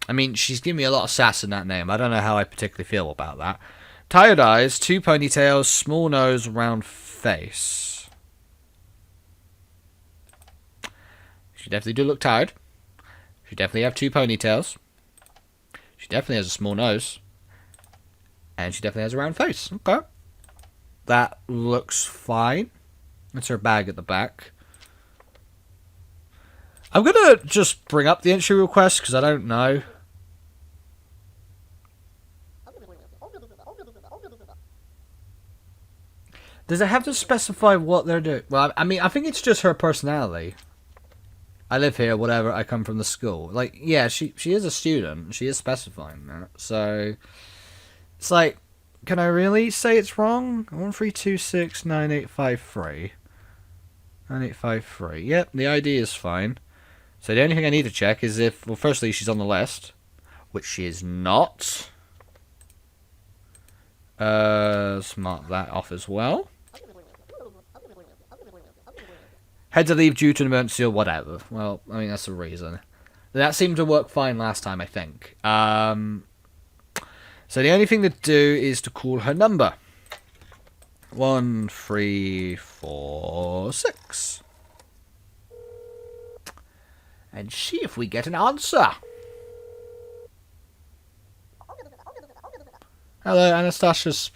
I mean, she's giving me a lot of sass in that name. I don't know how I particularly feel about that. Tired eyes, 2 ponytails, small nose, round face. She definitely do look tired. She definitely have 2 ponytails. She definitely has a small nose. And she definitely has a round face. Okay. That looks fine. That's her bag at the back. I'm going to just bring up the entry request because I don't know. Does it have to specify what they're doing? Well, I mean, I think it's just her personality. I live here, whatever, I come from the school. Like, yeah, she is a student. She is specifying that. So, it's like, can I really say it's wrong? 13269853. 9853. Yep, the ID is fine. So the only thing I need to check is if, well, firstly, she's on the list, which she is not. Let's mark that off as well. Had to leave due to an emergency or whatever. Well, I mean, that's a reason. That seemed to work fine last time, I think. So the only thing to do is to call her number. 1346. And see if we get an answer. Hello, Anastasia's.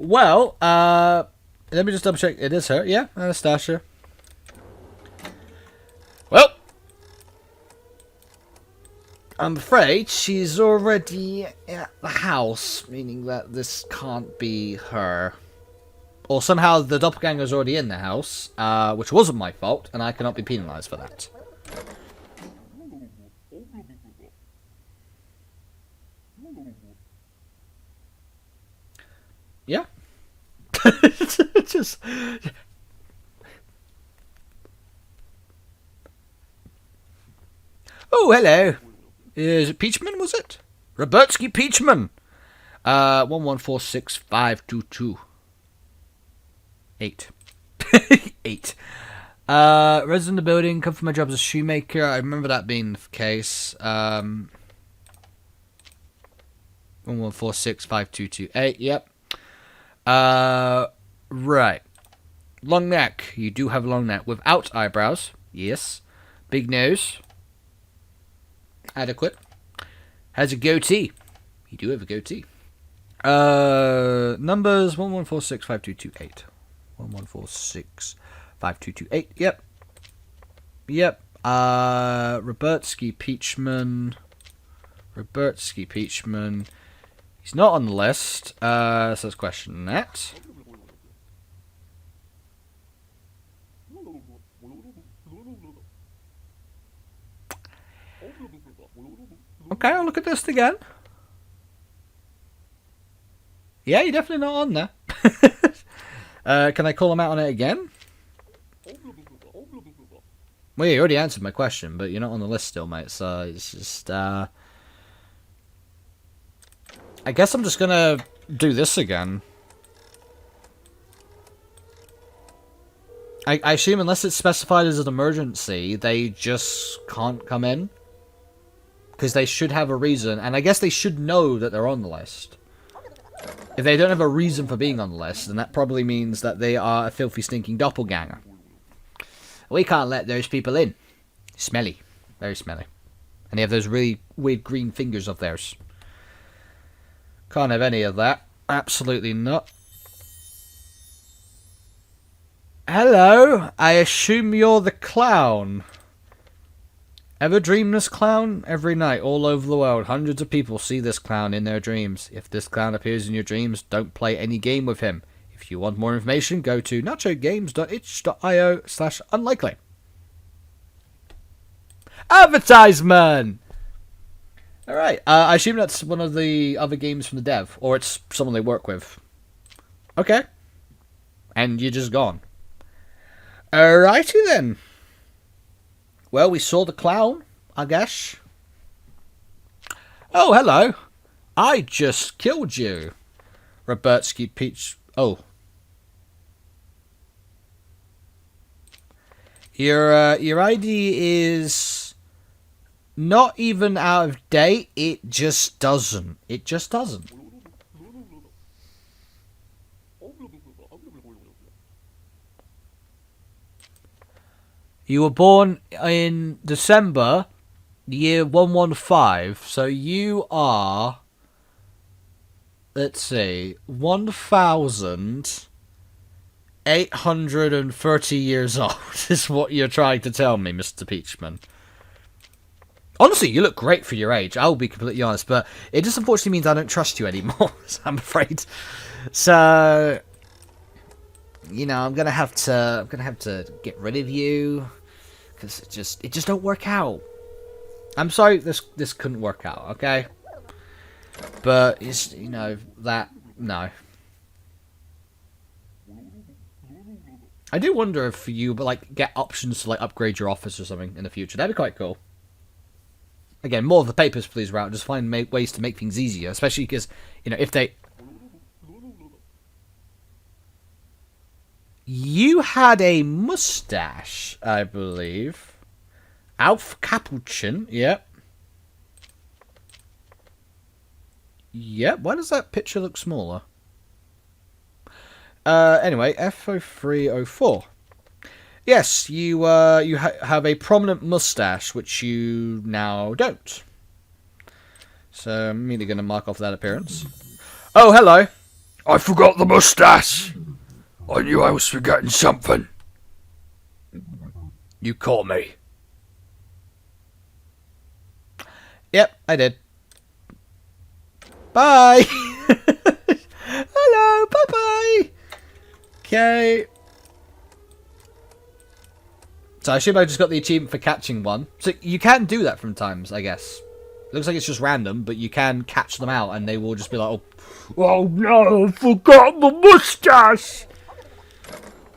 Well, let me just double check. It is her. Yeah, Anastasia. Well, I'm afraid she's already at the house, meaning that this can't be her. Or somehow the Doppelganger's already in the house, which wasn't my fault, and I cannot be penalised for that. Yeah. Just. Oh, hello. Is it Peachman, was it? Robertsky Peachman. 1146522. 8. 8. Resident of the building, come from my job as a shoemaker. I remember that being the case. 1146522. Yep. Right. Long neck. You do have a long neck. Without eyebrows. Yes. Big nose. Adequate. Has a goatee. You do have a goatee. Numbers 1146522. 1146522. Yep. Yep. Robertsky Peachman. Robertsky Peachman. He's not on the list. So let's question that. Okay, I'll look at this again. Yeah, you're definitely not on there. Can I call him out on it again? Well, you already answered my question, but you're not on the list still, mate. So it's just, I guess I'm just gonna do this again. I assume unless it's specified as an emergency, they just can't come in. Because they should have a reason, and I guess they should know that they're on the list. If they don't have a reason for being on the list, then that probably means that they are a filthy, stinking doppelganger. We can't let those people in. Smelly. Very smelly. And they have those really weird green fingers of theirs. Can't have any of that. Absolutely not. Hello. I assume you're the clown. Ever dream this clown? Every night, all over the world, hundreds of people see this clown in their dreams. If this clown appears in your dreams, don't play any game with him. If you want more information, go to nachogames.itch.io/unlikely. Advertisement! Alright, I assume that's one of the other games from the dev, or it's someone they work with. Okay. And you're just gone. Alrighty then. Well, we saw the clown, I guess. Oh, hello. I just killed you. Robertsky Peach... Oh. Your ID is not even out of date. It just doesn't. It just doesn't. You were born in December, year 115, so you are, let's see, 1,830 years old, is what you're trying to tell me, Mr. Peachman. Honestly, you look great for your age, I'll be completely honest, but it just unfortunately means I don't trust you anymore, I'm afraid. So, you know, I'm gonna have to get rid of you. Because it just don't work out. I'm sorry this couldn't work out, okay? But it's, you know, no. I do wonder if you like get options to like upgrade your office or something in the future. That'd be quite cool. Again, more of the papers please route. Just find ways to make things easier, especially because, you know, if they... You had a mustache, I believe. Alf Capuchin, yep. Yep, why does that picture look smaller? Anyway, F0304. Yes, you have a prominent mustache, which you now don't. So I'm immediately going to mark off that appearance. Oh, hello. I forgot the mustache. I knew I was forgetting something. You caught me. Yep, I did. Bye! Hello, bye-bye! Okay. So I assume I just got the achievement for catching one. So you can do that from times, I guess. It looks like it's just random, but you can catch them out and they will just be like, Oh no, I forgot the mustache!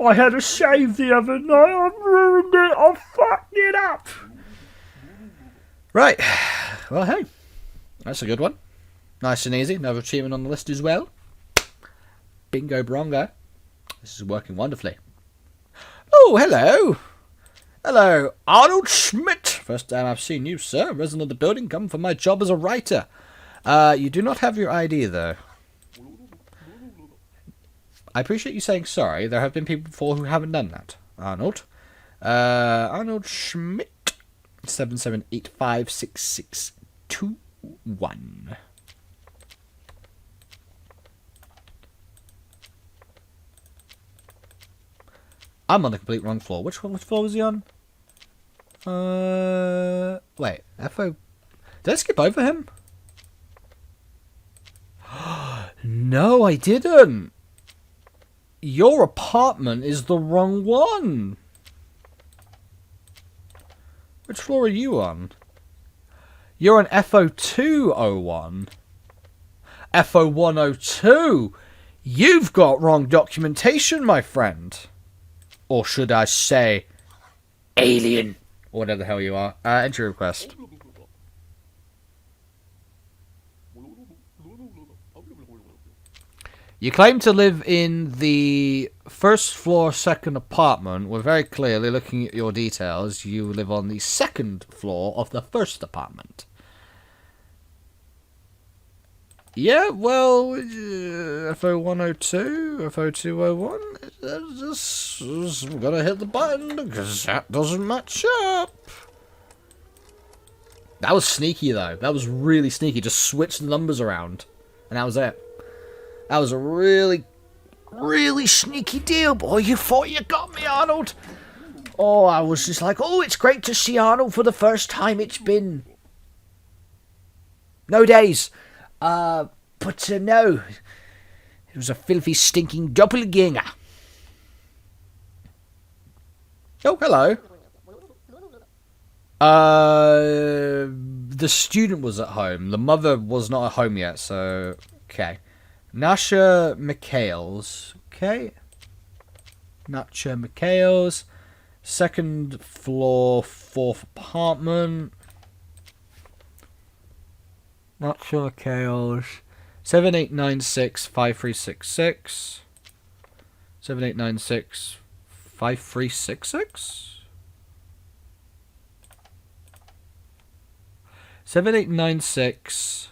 I had a shave the other night, I ruined it, I fucked it up! Right. Well, hey. That's a good one. Nice and easy. Another achievement on the list as well. Bingo brongo. This is working wonderfully. Oh, hello. Hello, Arnold Schmidt. First time I've seen you, sir. Resident of the building, come for my job as a writer. You do not have your ID, though. I appreciate you saying sorry. There have been people before who haven't done that. Arnold. Arnold Schmidt. 7785661. I'm on the complete wrong floor. Which floor was he on? Wait. FO... Did I skip over him? No, I didn't. Your apartment is the wrong one. Which floor are you on? You're on FO201. FO102. You've got wrong documentation, my friend. Or should I say, alien. Or whatever the hell you are. Entry request. You claim to live in the first floor, second apartment. We're very clearly looking at your details. You live on the second floor of the first apartment. Yeah, well, FO102, FO201, just gotta hit the button because that doesn't match up. That was sneaky, though. That was really sneaky. Just switch the numbers around, and that was it. That was a really, really sneaky deal, boy. You thought you got me, Arnold. Oh, I was just like, oh, it's great to see Arnold for the first time. It's been no days. But no, it was a filthy, stinking doppelganger. Oh, hello. The student was at home. The mother was not at home yet, so okay. Nasha McHale's. Okay. Nasha McHale's. Second floor, fourth apartment. Nasha McHale's. 7896-5366. 7896-5366? 7896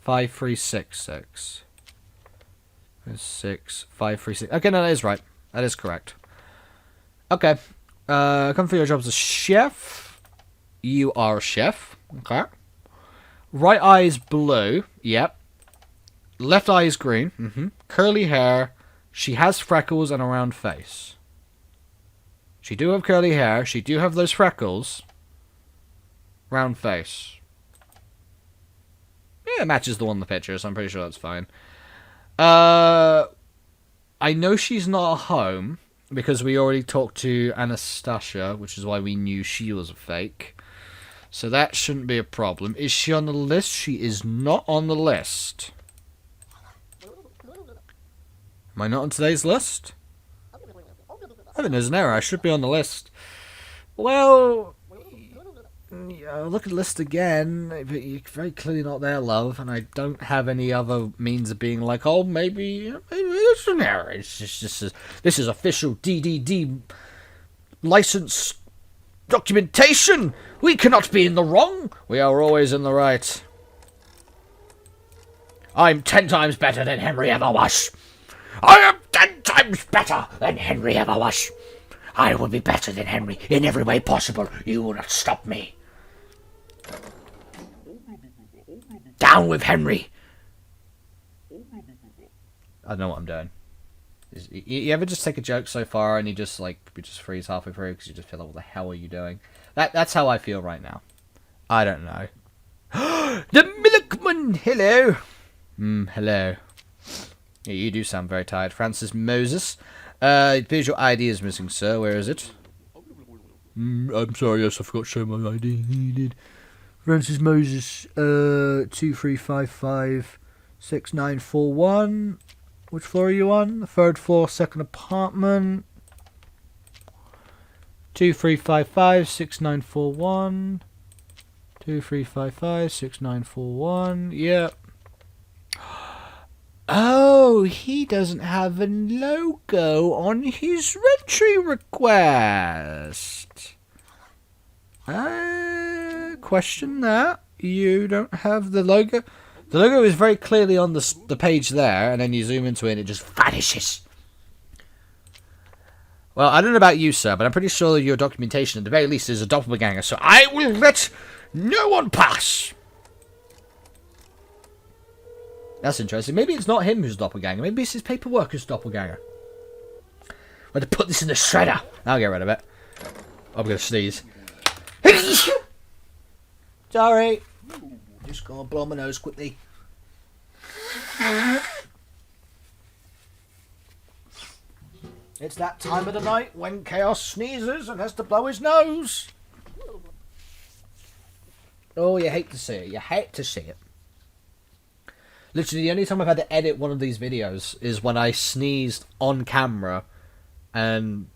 5366. 536. Okay, no, that is right. That is correct. Okay. Come for your job as a chef. You are a chef. Okay. Right eye is blue. Yep. Left eye is green. Curly hair. She has freckles and a round face. She do have curly hair. She do have those freckles. Round face. Yeah, it matches the one in the picture, so I'm pretty sure that's fine. I know she's not at home because we already talked to Anastasia, which is why we knew she was a fake. So that shouldn't be a problem. Is she on the list? She is not on the list. Am I not on today's list? I think there's an error. I should be on the list. Well, look at the list again. But you're very clearly not there, love. And I don't have any other means of being like, oh, maybe it's an error. It's just this is official DDD license documentation. We cannot be in the wrong. We are always in the right. I'm 10 times better than Henry ever was. I am 10 times better than Henry ever was. I will be better than Henry in every way possible. You will not stop me. Down with Henry. I don't know what I'm doing. You ever just take a joke so far and you just freeze halfway through because you just feel like, what the hell are you doing? That's how I feel right now. I don't know. The milkman! Hello! Hello. Yeah, you do sound very tired. Francis Moses. It appears your ID is missing, sir. Where is it? I'm sorry, yes, I forgot to show my ID. He did. Francis Moses, 2355-6941. Which floor are you on? The third floor, second apartment. 2355-6941. 2355-6941. Yep. Oh, he doesn't have a logo on his entry request. Question that. You don't have the logo. The logo is very clearly on the page there, and then you zoom into it and it just vanishes. Well, I don't know about you, sir, but I'm pretty sure your documentation, at the very least, is a doppelganger, so I will let no one pass. That's interesting. Maybe it's not him who's doppelganger. Maybe it's his paperwork who's doppelganger. I'm going to put this in the shredder. I'll get rid of it. I'm going to sneeze. Sorry. Just going to blow my nose quickly. It's that time of the night when Chaos sneezes and has to blow his nose. Oh, you hate to see it. You hate to see it. Literally, the only time I've had to edit one of these videos is when I sneezed on camera, and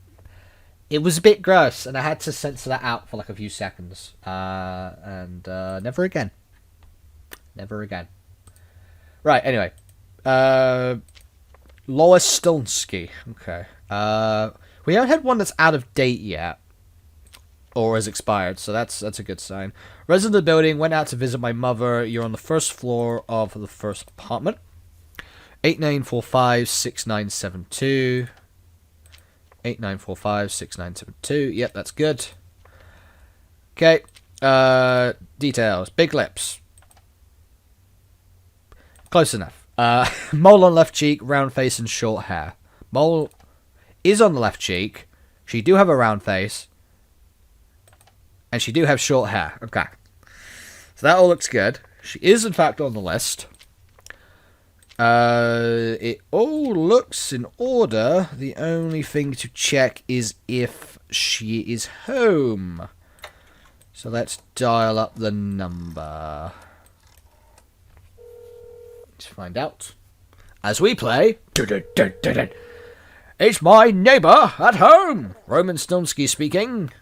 it was a bit gross, and I had to censor that out for like a few seconds. And never again. Never again. Right, anyway. Lois Stilnsky. Okay. We haven't had one that's out of date yet, or has expired, so that's a good sign. Resident of the building, went out to visit my mother. You're on the first floor of the first apartment. 89456972. 89456972. Yep, that's good. Okay. Details. Big lips. Close enough. Mole on left cheek, round face, and short hair. Mole is on the left cheek. She do have a round face. And she do have short hair. Okay. So that all looks good. She is, in fact, on the list. It all looks in order. The only thing to check is if she is home. So let's dial up the number. Let's find out. As we play... It's my neighbour at home! Roman Stilnsky speaking.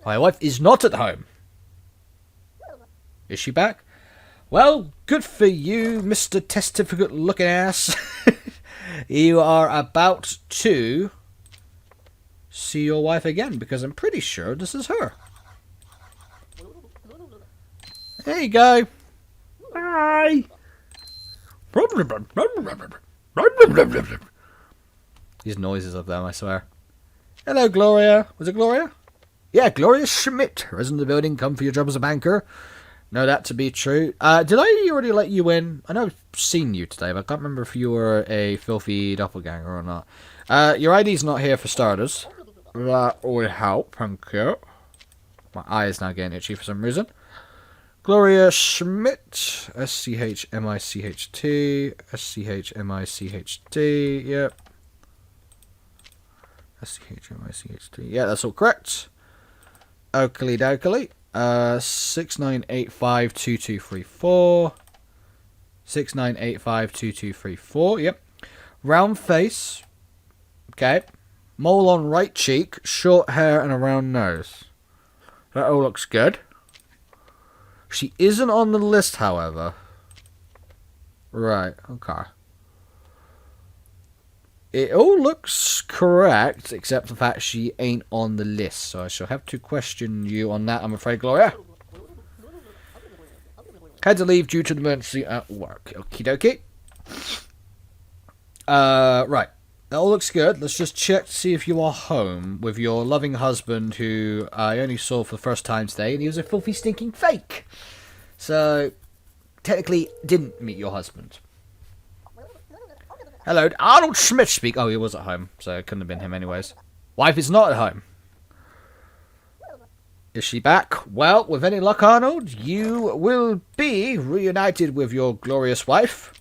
My wife is not at home. Is she back? Well, good for you, Mr. Testificate-looking ass. You are about to see your wife again, because I'm pretty sure this is her. There you go. Bye. These noises of them, I swear. Hello, Gloria. Was it Gloria? Yeah, Gloria Schmidt. Resident of the building, come for your job as a banker. Know that to be true. Did I already let you in? I know I've seen you today, but I can't remember if you were a filthy doppelganger or not. Your ID's not here for starters. That would help, thank you. My eye is now getting itchy for some reason. Gloria Schmidt. S-C-H-M-I-C-H-T. S-C-H-M-I-C-H-T. Yep. S-C-H-M-I-C-H-T. Yeah, that's all correct. Oakley dokley. 69852234. 69852234. Yep. Round face. Okay. Mole on right cheek. Short hair and a round nose. That all looks good. She isn't on the list, however. Right. Okay. It all looks correct, except the fact she ain't on the list. So I shall have to question you on that, I'm afraid, Gloria. Had to leave due to the emergency at work. Okie dokie. Right. That all looks good. Let's just check to see if you are home with your loving husband, who I only saw for the first time today, and he was a filthy, stinking fake. So, technically, didn't meet your husband. Hello, Arnold Schmidt speak. Oh, he was at home, so it couldn't have been him anyways. Wife is not at home. Is she back? Well, with any luck, Arnold, you will be reunited with your glorious wife.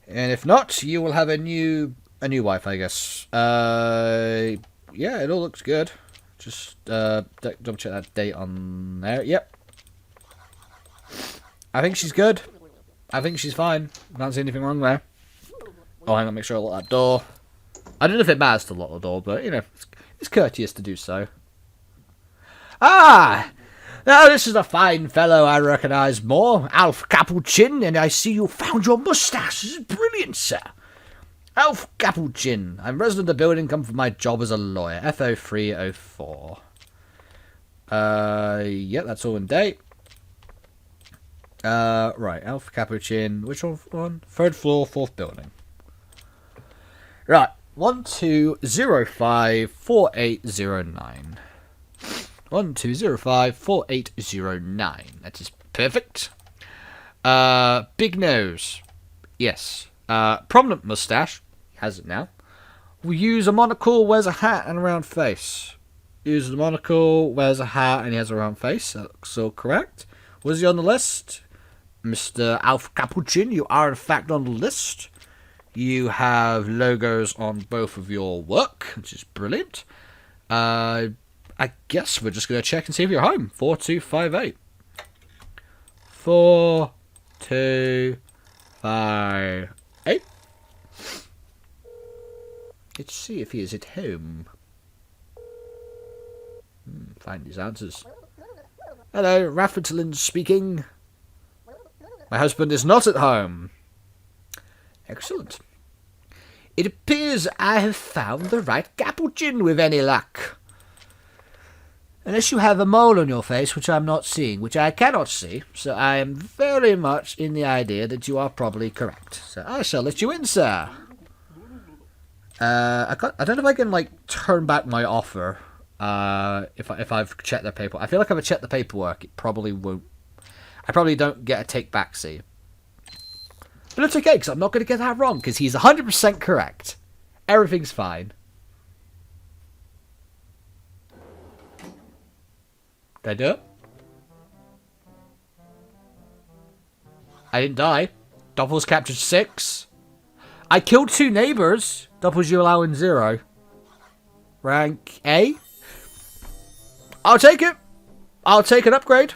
And if not, you will have a new wife, I guess. Yeah, it all looks good. Just double check that date on there. Yep. I think she's good. I think she's fine. I can't see anything wrong there. Oh, hang on, make sure I lock that door. I don't know if it matters to lock the door, but, you know, it's courteous to do so. Ah! Now, this is a fine fellow I recognise more. Alf Capuchin, and I see you found your moustache. This is brilliant, sir. Alf Capuchin. I'm resident of the building, come for my job as a lawyer. FO304. Yeah, that's all in date. Right, Alf Capuchin. Which one? Third floor, fourth building. Right, 12054809. 12054809. That is perfect. Big nose. Yes. Prominent moustache. Has it now. We use a monocle, wears a hat, and a round face. Uses a monocle, wears a hat, and he has a round face. That looks all correct. Was he on the list? Mr. Alf Capuchin, you are in fact on the list. You have logos on both of your work, which is brilliant. I guess we're just going to check and see if you're home. 4258. 4258. Let's see if he is at home. Find his answers. Hello, Raffertlin speaking. My husband is not at home. Excellent. It appears I have found the right capuchin with any luck. Unless you have a mole on your face, which I'm not seeing, which I cannot see, so I am very much in the idea that you are probably correct. So I shall let you in, sir. I don't know if I can, like, turn back my offer, if I've checked the paperwork. I feel like if I checked the paperwork, it probably won't. I probably don't get a take-back seat. But it's okay, because I'm not going to get that wrong, because he's 100% correct. Everything's fine. Did I do it? I didn't die. Doppels captured 6. I killed 2 neighbours. Doppels you allowing 0. Rank A. I'll take it. I'll take an upgrade.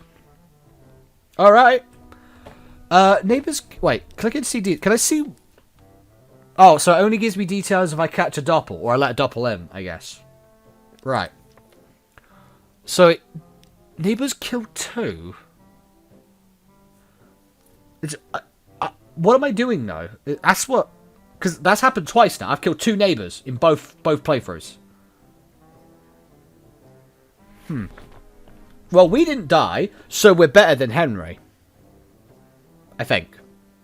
Alright. Neighbours... Wait, click in CD. Can I see... Oh, so it only gives me details if I catch a doppel. Or I let a doppel in, I guess. Right. So, neighbours killed 2? What am I doing, though? That's what... Because that's happened twice now. I've killed 2 neighbours in both playthroughs. Well, we didn't die, so we're better than Henry. I think.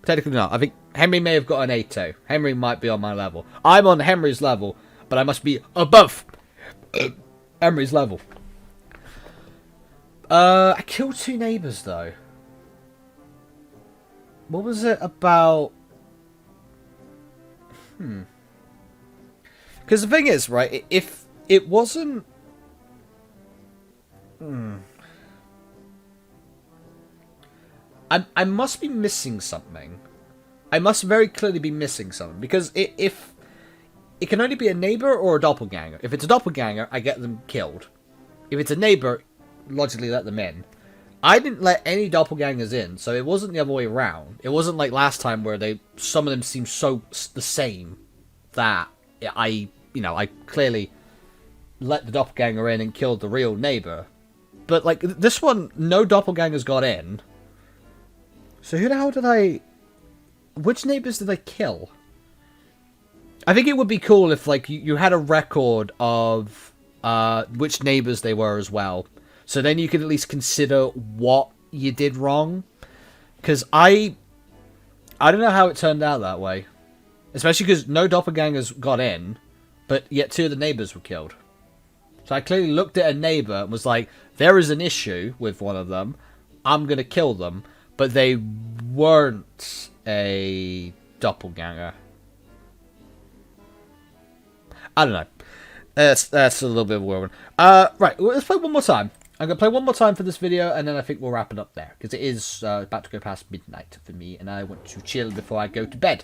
Technically not. I think Henry may have got an A2. Henry might be on my level. I'm on Henry's level, but I must be above Henry's level. I killed 2 neighbours, though. What was it about... Because the thing is, right, if it wasn't... I must be missing something. I must very clearly be missing something. Because if... It can only be a neighbour or a doppelganger. If it's a doppelganger, I get them killed. If it's a neighbour, logically let them in. I didn't let any doppelgangers in, so it wasn't the other way around. It wasn't like last time where some of them seemed so the same that I clearly let the doppelganger in and killed the real neighbour. But like this one, no doppelgangers got in. So who the hell did I... Which neighbours did I kill? I think it would be cool if like you had a record of which neighbours they were as well. So then you could at least consider what you did wrong. Because I don't know how it turned out that way. Especially because no doppelgangers got in, but yet 2 of the neighbours were killed. So I clearly looked at a neighbour and was like, there is an issue with one of them. I'm going to kill them. But they weren't a doppelganger. I don't know. That's a little bit of a weird one. Right, let's play one more time. I'm going to play one more time for this video, and then I think we'll wrap it up there. Because it is about to go past midnight for me, and I want to chill before I go to bed.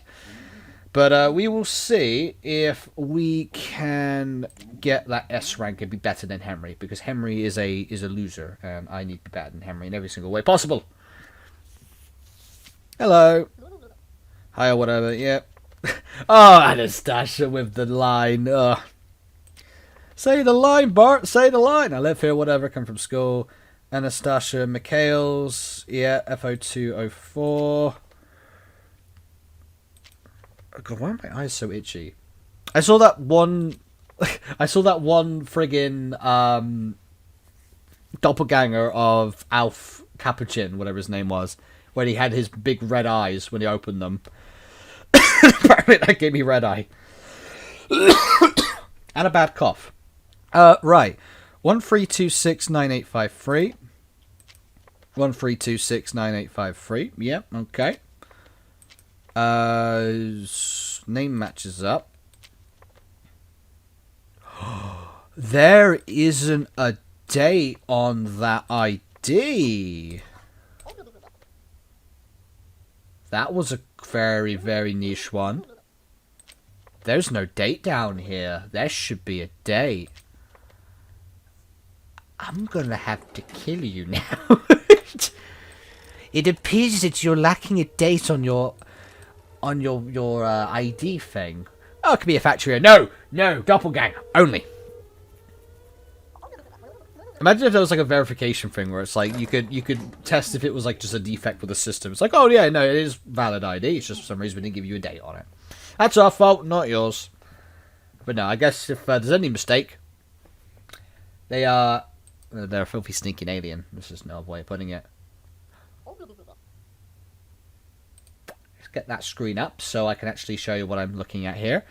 But we will see if we can get that S rank and be better than Henry. Because Henry is a loser, and I need to be better than Henry in every single way possible. Hello. Hi or whatever, yep. Oh, Anastasia with the line. Ugh. Say the line, Bart. Say the line. I live here, whatever. Come from school. Anastasia McHale's. Yeah, FO204. Oh, God, why are my eyes so itchy? I saw that one... I saw that one friggin' doppelganger of Alf Capuchin, whatever his name was, when he had his big red eyes when he opened them. Apparently that gave me red eye. And a bad cough. Right. 13269853. 13269853. Yep, okay. Name matches up. There isn't a date on that ID. That was a very, very niche one. There's no date down here. There should be a date. I'm gonna have to kill you now. It appears that you're lacking a date on your ID thing. Oh, it could be a factory. No, doppelganger only. Imagine if there was like a verification thing where it's like you could test if it was like just a defect with the system. It's like, oh yeah, no, it is valid ID. It's just for some reason we didn't give you a date on it. That's our fault, not yours. But no, I guess if there's any mistake, they're a filthy, sneaking alien. This is no other way of putting it. Let's get that screen up so I can actually show you what I'm looking at here.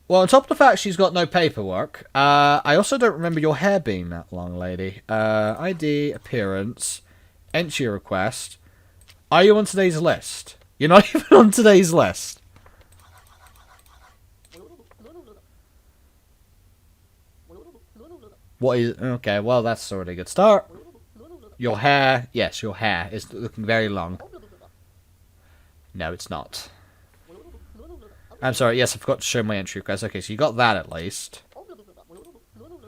Well, on top of the fact she's got no paperwork, I also don't remember your hair being that long, lady. ID, appearance, entry request. Are you on today's list? You're not even on today's list. What is... Okay, well, that's already a good start. Your hair... Yes, your hair is looking very long. No, it's not. I'm sorry, yes, I forgot to show my entry request. Okay, so you got that at least.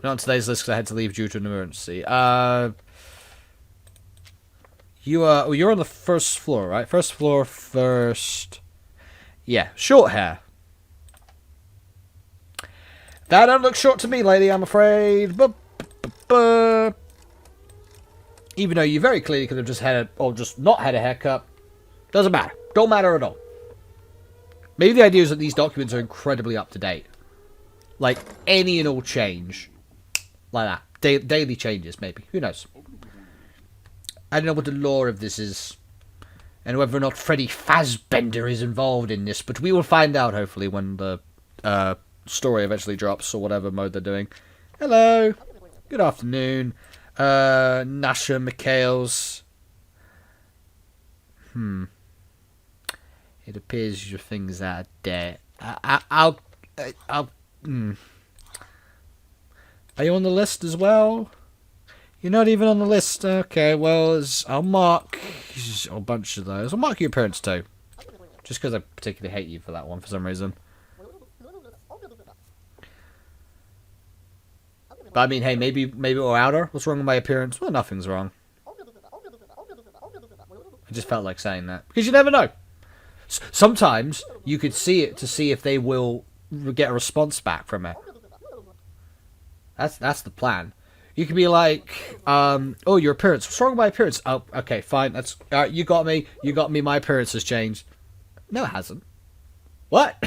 Not on today's list because I had to leave due to an emergency. You're on the first floor, right? First floor, first... Yeah, short hair. That don't look short to me, lady, I'm afraid. Even though you very clearly could have just had or just not had a haircut. Doesn't matter. Don't matter at all. Maybe the idea is that these documents are incredibly up to date. Like, any and all change. Like that. Daily changes, maybe. Who knows? I don't know what the lore of this is. And whether or not Freddy Fazbender is involved in this. But we will find out, hopefully, when the story eventually drops. Or whatever mode they're doing. Hello. Good afternoon. Nasha McHale's. It appears your things are dead. Are you on the list as well? You're not even on the list. Okay, well, I'll mark a bunch of those. I'll mark your appearance too. Just because I particularly hate you for that one for some reason. But I mean, hey, maybe we're outer. What's wrong with my appearance? Well, nothing's wrong. I just felt like saying that. Because you never know. Sometimes you could see it to see if they will get a response back from it. That's the plan. You could be like, oh, your appearance. What's wrong with my appearance? Oh, okay, fine. That's you got me. You got me. My appearance has changed. No, it hasn't. What?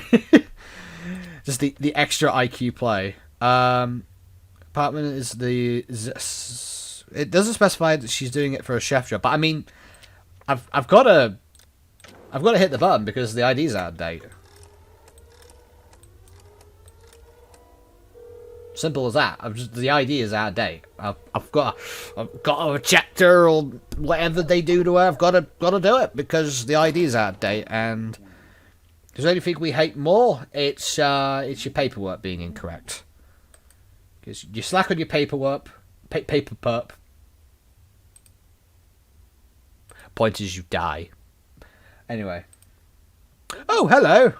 Just the extra IQ play. Apartment is the. It doesn't specify that she's doing it for a chef job, but I mean, I've got to hit the button because the ID's out of date. Simple as that. The ID is out of date. I've got to reject her or whatever they do to her. I've got to do it because the ID is out of date. And if there's anything we hate more, it's your paperwork being incorrect. Because you slack on your paperwork, paper perp. Point is you die. Anyway. Oh, hello.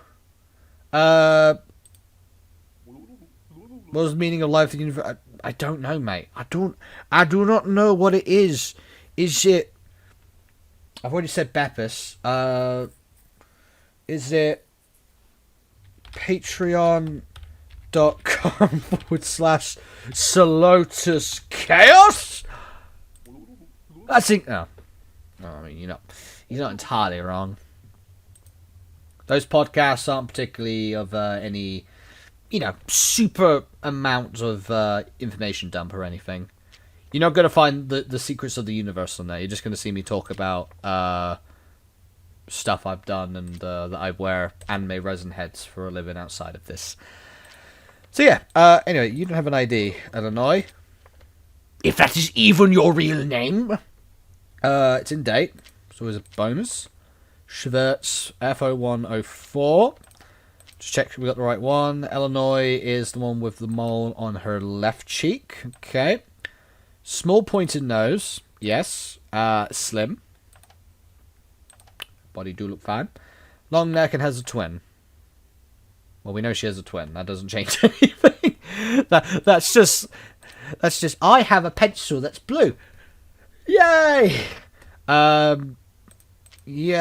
What was the meaning of life in the universe? I don't know, mate. I do not know what it is. Is it... I've already said Beppis. Is it patreon.com/salotuschaos? I think... Oh. I mean, you're not entirely wrong. Those podcasts aren't particularly of any... super amounts of information dump or anything. You're not going to find the secrets of the universe on there. You're just going to see me talk about stuff I've done and that I wear anime resin heads for a living outside of this. So yeah, anyway, you don't have an ID, Illinois. If that is even your real name. It's in date. It's always a bonus. Schwartz F0104. Just check we got the right one. Illinois is the one with the mole on her left cheek. Okay. Small pointed nose. Yes. Slim. Body do look fine. Long neck and has a twin. Well, we know she has a twin. That doesn't change anything. That's just... I have a pencil that's blue. Yay! Yeah,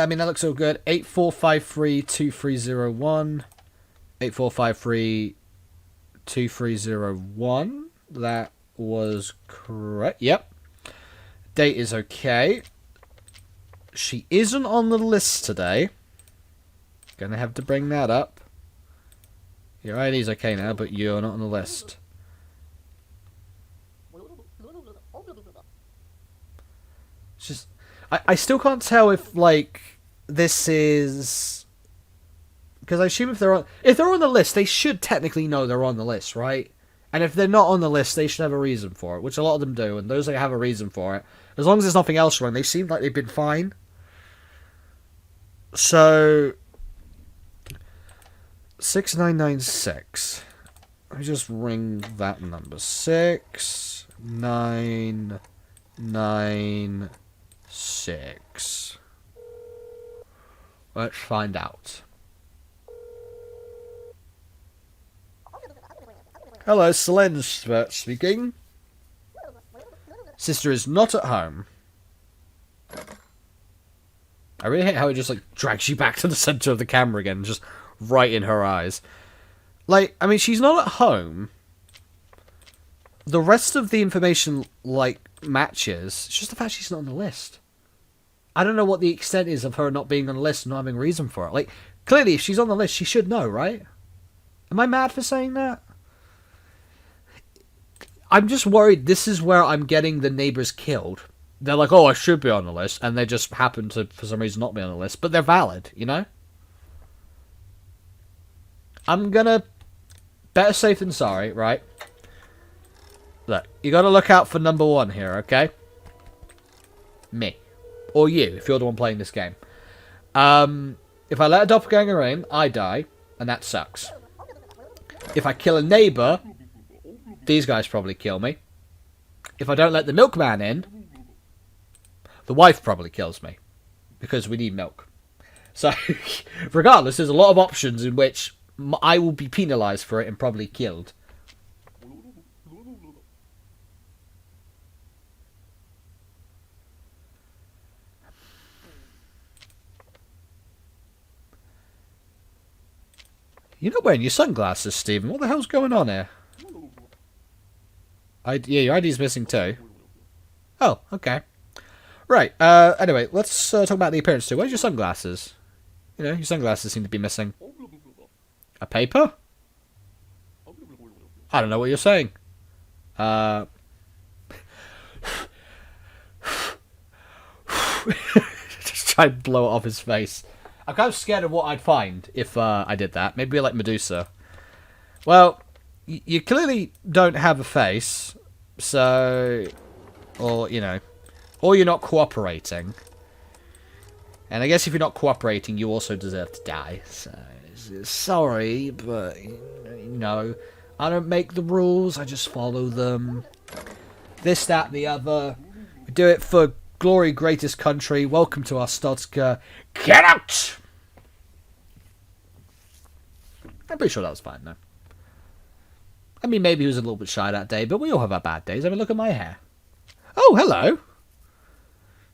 I mean, that looks all good. 84532301. 84532301. That was correct. Yep. Date is okay. She isn't on the list today. Gonna have to bring that up. Your ID's okay now, but you're not on the list. It's just... I still can't tell if, like, this is... Because I assume if they're on the list, they should technically know they're on the list, right? And if they're not on the list, they should have a reason for it, which a lot of them do, and those that have a reason for it, as long as there's nothing else wrong, they seem like they've been fine. So... 6996. Let me just ring that number. 6996. Let's find out. Hello, Selene speaking. Sister is not at home. I really hate how it just, like, drags you back to the center of the camera again, just right in her eyes. Like, I mean, she's not at home. The rest of the information, like, matches. It's just the fact she's not on the list. I don't know what the extent is of her not being on the list and not having a reason for it. Like, clearly, if she's on the list, she should know, right? Am I mad for saying that? I'm just worried this is where I'm getting the neighbours killed. They're like, oh, I should be on the list, and they just happen to, for some reason, not be on the list. But they're valid, you know? I'm gonna... Better safe than sorry, right? Look, you gotta look out for number one here, okay? Me. Or you, if you're the one playing this game. If I let a doppelganger in, I die, and that sucks. If I kill a neighbour, these guys probably kill me. If I don't let the milkman in, the wife probably kills me. Because we need milk. So, regardless, there's a lot of options in which I will be penalised for it and probably killed. You're not wearing your sunglasses, Stephen. What the hell's going on here? Yeah, your ID's missing too. Oh, okay. Right, anyway, let's talk about the appearance too. Where's your sunglasses? You know, your sunglasses seem to be missing. A paper? I don't know what you're saying. Just try and blow it off his face. I'm kind of scared of what I'd find if I did that. Maybe like Medusa. Well, you clearly don't have a face, so... Or, you know... Or you're not cooperating. And I guess if you're not cooperating, you also deserve to die. So, sorry, but, you know, I don't make the rules, I just follow them. This, that, the other. We do it for glory, greatest country. Welcome to our Stodska. Get out! I'm pretty sure that was fine, though. I mean, maybe he was a little bit shy that day, but we all have our bad days. I mean, look at my hair. Oh, hello.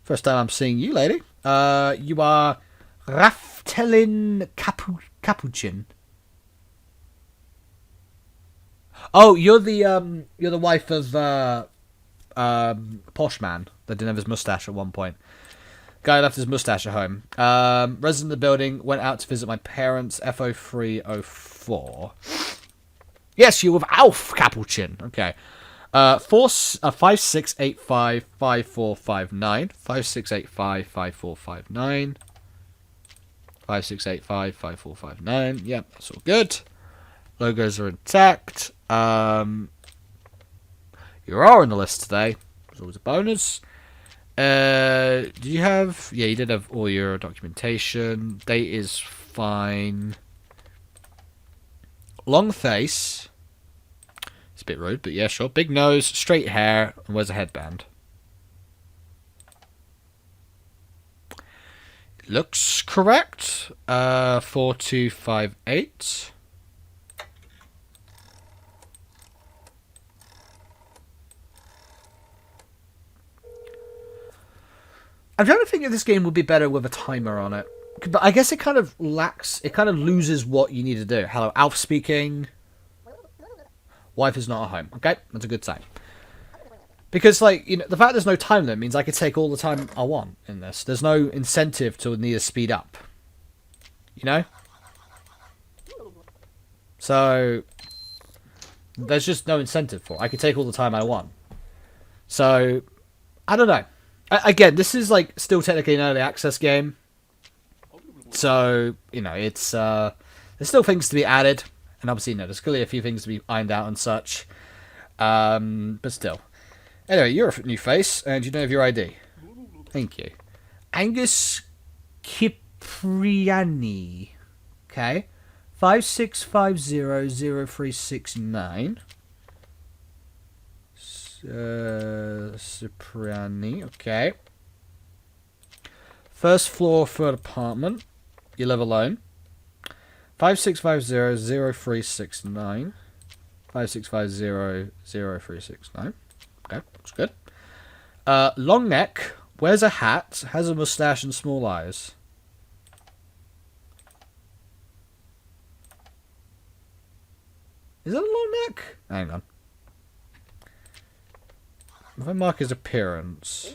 First time I'm seeing you, lady. You are Raftelin Capuchin. Oh, you're the wife of Posh Man that didn't have his mustache at one point. Guy left his mustache at home. Resident of the building, went out to visit my parents. FO304. Yes, you with Alf Capuchin. Okay. 5685 5459. 5685 5459. 5685 5459. Yep, that's all good. Logos are intact. You are on the list today. There's always a bonus. Do you have... Yeah, you did have all your documentation. Date is fine. Long face. It's a bit rude, but yeah, sure. Big nose, straight hair, and wears a headband. Looks correct. 4258. I'm trying to think if this game would be better with a timer on it. But I guess it kind of lacks... It kind of loses what you need to do. Hello, Alf speaking. Wife is not at home. Okay, that's a good sign. Because, like, you know, the fact there's no time limit means I could take all the time I want in this. There's no incentive to need to speed up. You know? So, there's just no incentive for it. I could take all the time I want. So, I don't know. Again, this is, like, still technically an early access game. So, you know, it's, there's still things to be added. And obviously, you know, there's clearly a few things to be ironed out and such. But still. Anyway, you're a new face, and you don't have your ID. Thank you. Angus Cipriani. Okay. 56500369. Cipriani. Okay. First floor, third apartment. You live alone. 56500369. 56500369. Okay, that's good. Long neck, wears a hat, has a mustache and small eyes. Is that a long neck? Hang on. If I mark his appearance...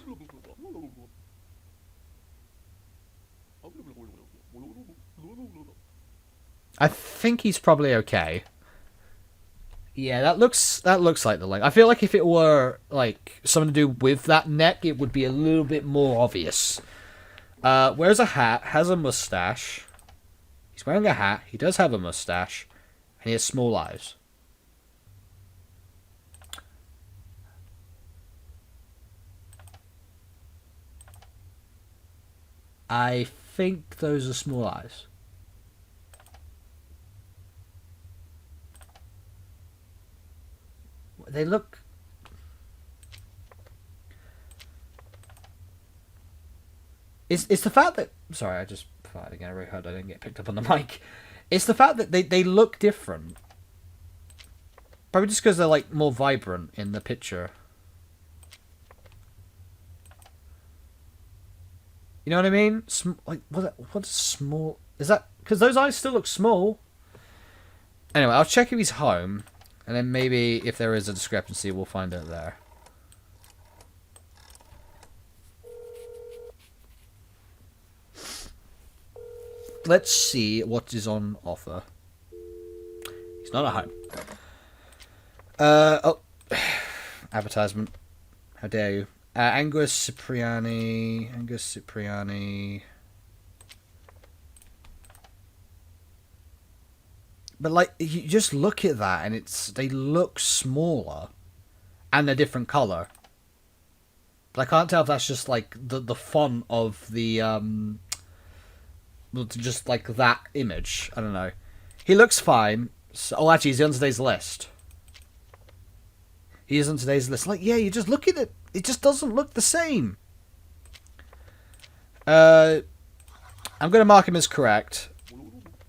I think he's probably okay. Yeah, that looks like the leg. I feel like if it were like something to do with that neck, it would be a little bit more obvious. Wears a hat, has a mustache. He's wearing a hat. He does have a mustache, and he has small eyes. I think those are small eyes. They look... It's the fact that... Sorry, I just fired again. I really heard I didn't get picked up on the mic. It's the fact that they look different. Probably just because they're like more vibrant in the picture. You know what I mean? Like what's small? Is that because those eyes still look small? Anyway, I'll check if he's home. And then maybe if there is a discrepancy, we'll find it there. Let's see what is on offer. He's not at home. Oh. Advertisement. How dare you. Angus Cipriani. Angus Cipriani. But, like, you just look at that, and they look smaller. And a different colour. But I can't tell if that's just, like, the font of the, just, like, that image. I don't know. He looks fine. So, actually, he's on today's list. He is on today's list. Like, yeah, you just look at it. It just doesn't look the same. I'm going to mark him as correct.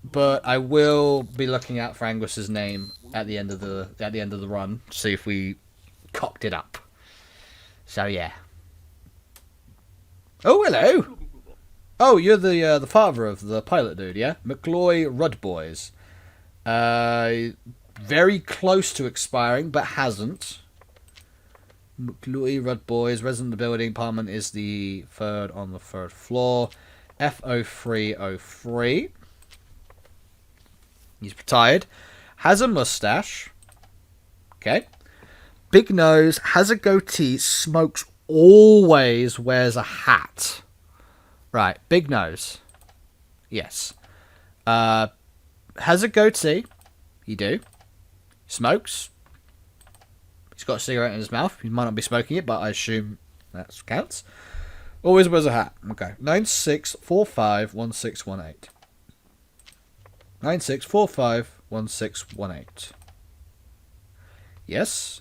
But I will be looking out for Angus's name at the end of the run to see if we cocked it up. So yeah. Oh, hello. Oh, you're the father of the pilot dude, yeah? McCloy Rudboys. Very close to expiring, but hasn't. McCloy Rudboys, resident of the building. Apartment is the third on the third floor. F0303. He's retired. Has a mustache. Okay. Big nose. Has a goatee. Smokes. Always wears a hat. Right. Big nose. Yes. Has a goatee. You do. Smokes. He's got a cigarette in his mouth. He might not be smoking it, but I assume that counts. Always wears a hat. Okay. 96451618. 96451618. Yes.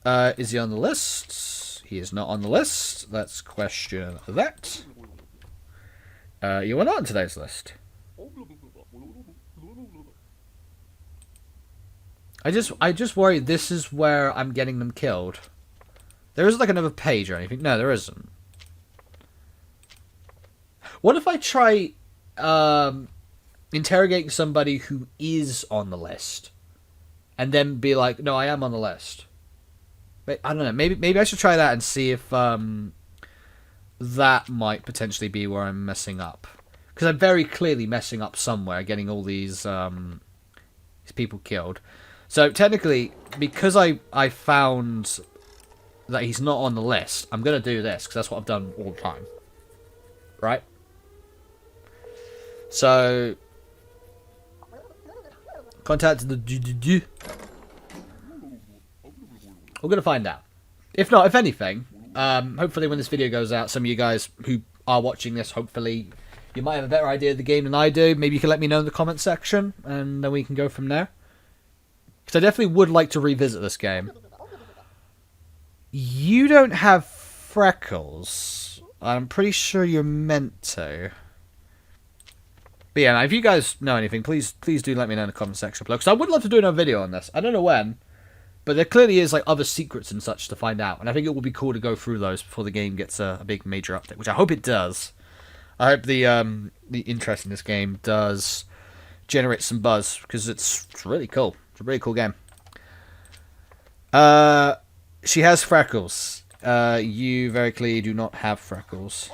Is he on the list? He is not on the list. Let's question that. You are not on today's list. I just worry this is where I'm getting them killed. There isn't like another page or anything. No, there isn't. What if I try interrogating somebody who is on the list, and then be like, "No, I am on the list." I don't know. Maybe I should try that and see if that might potentially be where I'm messing up, because I'm very clearly messing up somewhere, getting all these people killed. So technically, because I found that he's not on the list, I'm gonna do this because that's what I've done all the time, right? So contact the. We're gonna find out. If not, if anything, hopefully when this video goes out, some of you guys who are watching this, hopefully you might have a better idea of the game than I do. Maybe you can let me know in the comment section, and then we can go from there. Because I definitely would like to revisit this game. You don't have freckles. I'm pretty sure you're meant to. But yeah, if you guys know anything, please do let me know in the comment section below. Because I would love to do another video on this. I don't know when. But there clearly is like other secrets and such to find out. And I think it would be cool to go through those before the game gets a big major update. Which I hope it does. I hope the interest in this game does generate some buzz. Because it's really cool. It's a really cool game. She has freckles. You very clearly do not have freckles.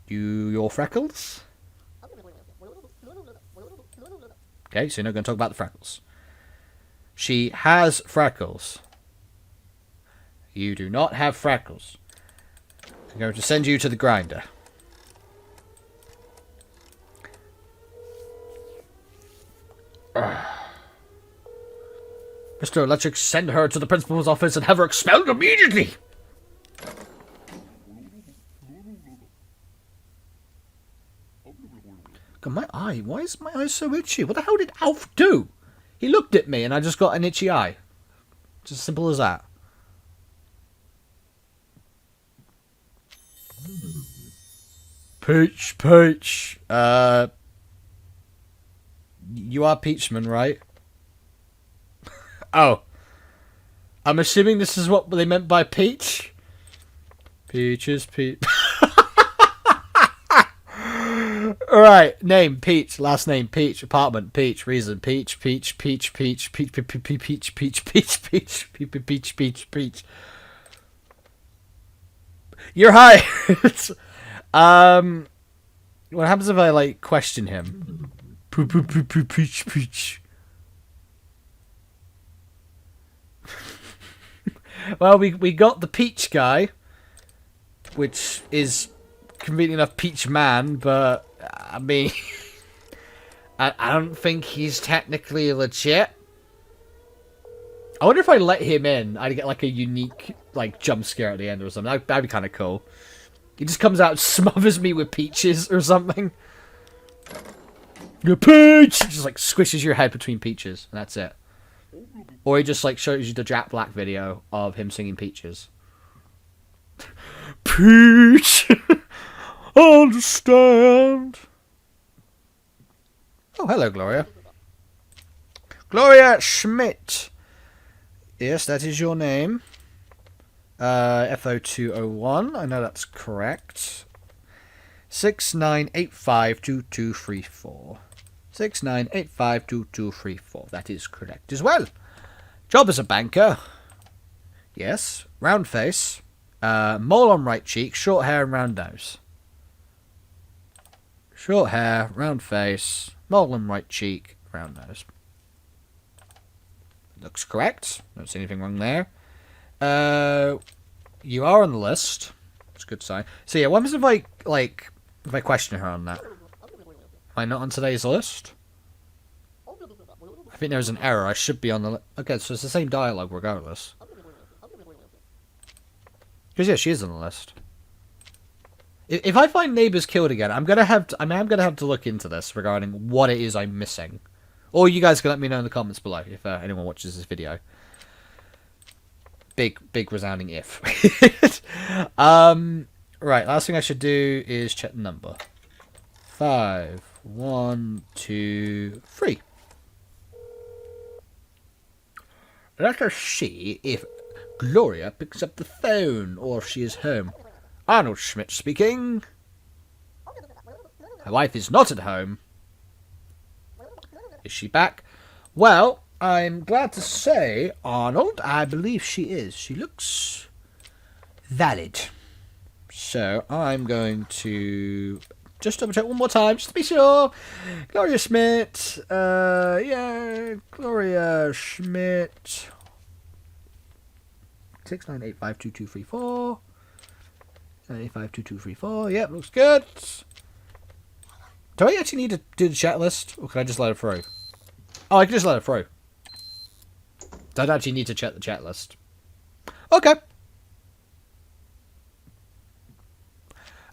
Your freckles? Okay, so you're not going to talk about the freckles. She has freckles. You do not have freckles. I'm going to send you to the grinder. Mr. Electric, send her to the principal's office and have her expelled immediately! God, my eye. Why is my eye so itchy? What the hell did Alf do? He looked at me and I just got an itchy eye. Just as simple as that. Peach. You are Peachman, right? Oh. I'm assuming this is what they meant by peach? Peach is peach. Alright, name, Peach, last name, Peach, apartment, Peach, reason, Peach. You're hired! What happens if I, like, question him? Peach. Well, we got the Peach guy, which is convenient enough Peach Man, but I mean, I don't think he's technically legit. I wonder if I let him in, I'd get like a unique like jump scare at the end or something. That'd be kind of cool. He just comes out and smothers me with peaches or something. Your peach! Just like squishes your head between peaches, and that's it. Or he just like shows you the Jack Black video of him singing Peaches. Peach! Understand. Oh, hello, Gloria. Gloria Schmidt. Yes, that is your name. FO201. I know that's correct. 69852234. 69852234. That is correct as well. Job as a banker. Yes. Round face. Mole on right cheek. Short hair and round nose. Short hair, round face, mole on right cheek, round nose. Looks correct. Don't see anything wrong there. You are on the list. That's a good sign. So yeah, what happens if I question her on that? Am I not on today's list? I think there's an error. I should be on the list. Okay, so it's the same dialogue regardless. Because yeah, she is on the list. If I find neighbours killed again, I'm gonna have to look into this regarding what it is I'm missing. Or you guys can let me know in the comments below if anyone watches this video. Big resounding if. Right, last thing I should do is check the number. 5, 1, 2, 3. Let us see if Gloria picks up the phone or if she is home. Arnold Schmidt speaking. Her wife is not at home. Is she back? Well, I'm glad to say, Arnold, I believe she is. She looks valid. So, I'm going to just double check one more time, just to be sure. Gloria Schmidt. Yeah, Gloria Schmidt. 69852234. 69852234. Yep, looks good. Do I actually need to do the chat list, or can I just let it through? Oh, I can just let it through. Don't actually need to check the chat list. Okay.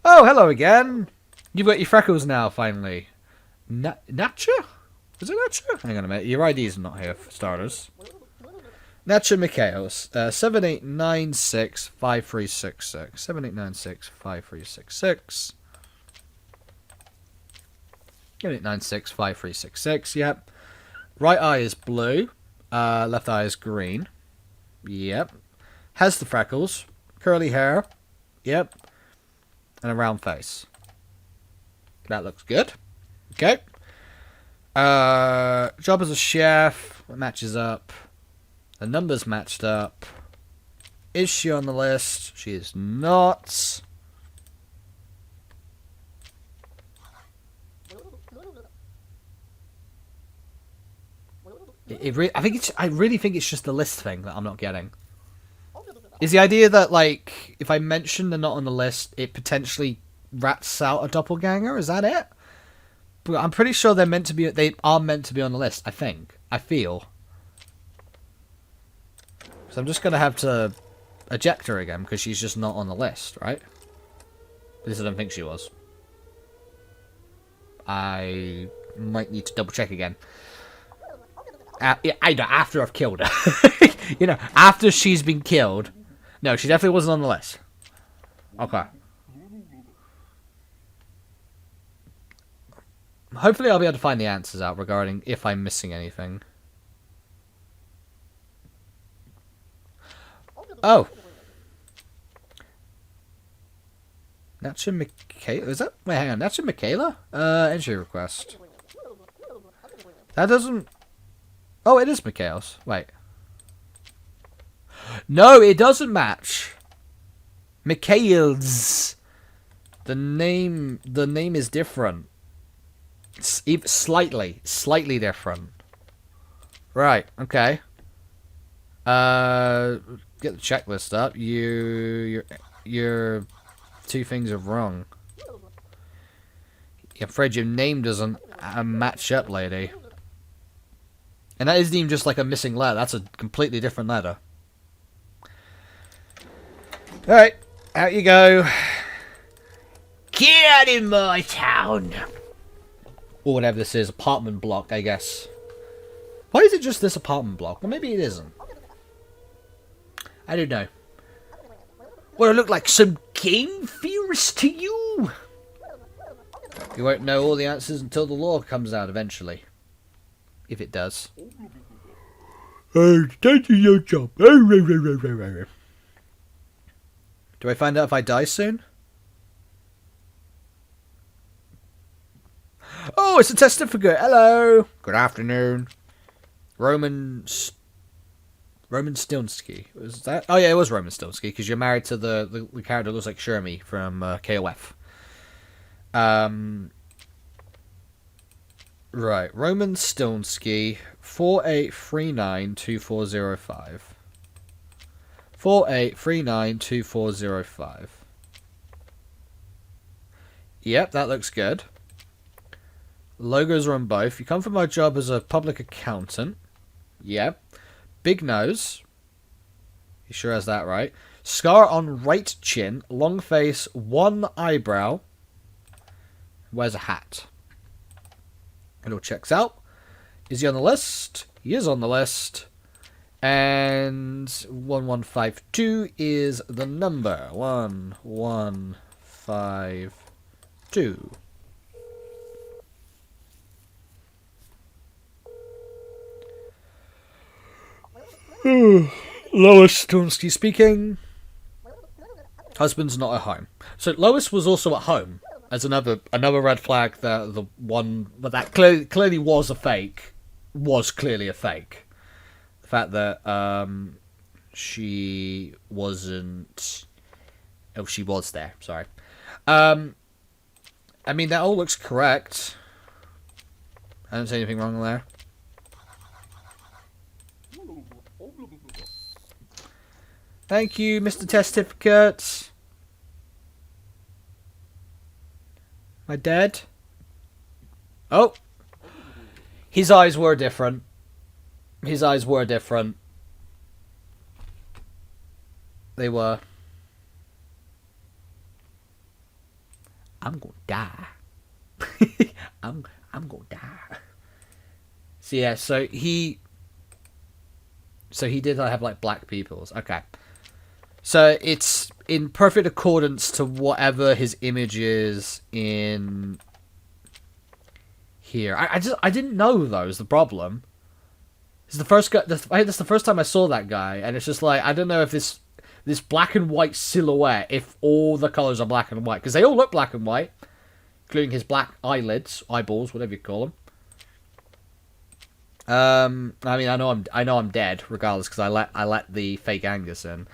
Oh, hello again. You've got your freckles now, finally. Natcha? Is it Natcha? Hang on a minute. Your ID's not here, for starters. Natcha Mikhails. 7896-5366. 7896-5366. 7896-5366, yep. Right eye is blue. Left eye is green. Yep. Has the freckles. Curly hair. Yep. And a round face. That looks good. Okay. Job as a chef. Matches up. The numbers matched up. Is she on the list? She is not. I really think it's just the list thing that I'm not getting. Is the idea that, like, if I mention they're not on the list, it potentially rats out a doppelganger? Is that it? But I'm pretty sure they are meant to be on the list. I think. I feel. So I'm just gonna have to eject her again because she's just not on the list, right? At least I don't think she was. I might need to double check again. Yeah, I know, after I've killed her. You know, after she's been killed. No, she definitely wasn't on the list. Okay. Hopefully I'll be able to find the answers out regarding if I'm missing anything. Oh. Natcha Michaela? Is that? Wait, hang on. Natcha Michaela? Entry request. That doesn't... Oh, it is Mikhail's. Wait. No, it doesn't match. Mikhail's. The name is different. It's slightly different. Right. Okay. Get the checklist up. Your two things are wrong. I'm afraid your name doesn't match up, lady. And that isn't even just like a missing letter. That's a completely different letter. Alright. Out you go. Get out of my town. Or whatever this is. Apartment block, I guess. Why is it just this apartment block? Well, maybe it isn't. I don't know. What, I look like some game theorist to you? You won't know all the answers until the law comes out eventually. If it does. That's your job. Do I find out if I die soon? Oh, it's a test certificate. Hello. Good afternoon. Roman Stilnsky. Was that? Oh yeah, it was Roman Stilnsky because you're married to the character that looks like Shermie from KOF. Right, Roman Stilnsky, 48392405. 48392405. Yep, that looks good. Logos are on both. You come from my job as a public accountant. Yep. Big nose. He sure has that right. Scar on right chin. Long face. One eyebrow. Wears a hat. It all checks out. Is he on the list? He is on the list. And 1152 is the number. 1152. 552. Lois Tonsky speaking. Husband's not at home. So Lois was also at home as another red flag that the one but that clearly was a fake was clearly a fake. The fact that she wasn't. Oh, she was there. Sorry. I mean that all looks correct. I don't see anything wrong there. Thank you, Mr. Testificate. Am I dead? Oh! His eyes were different. His eyes were different. They were. I'm gonna die. I'm gonna die. So yeah, so he did have like black pupils. Okay. So it's in perfect accordance to whatever his image is in here. I didn't know though is the problem. It's the first guy. That's the first time I saw that guy, and it's just like I don't know if this black and white silhouette, if all the colors are black and white, because they all look black and white, including his black eyelids, eyeballs, whatever you call them. I mean, I know I'm dead regardless because I let the fake Angus in.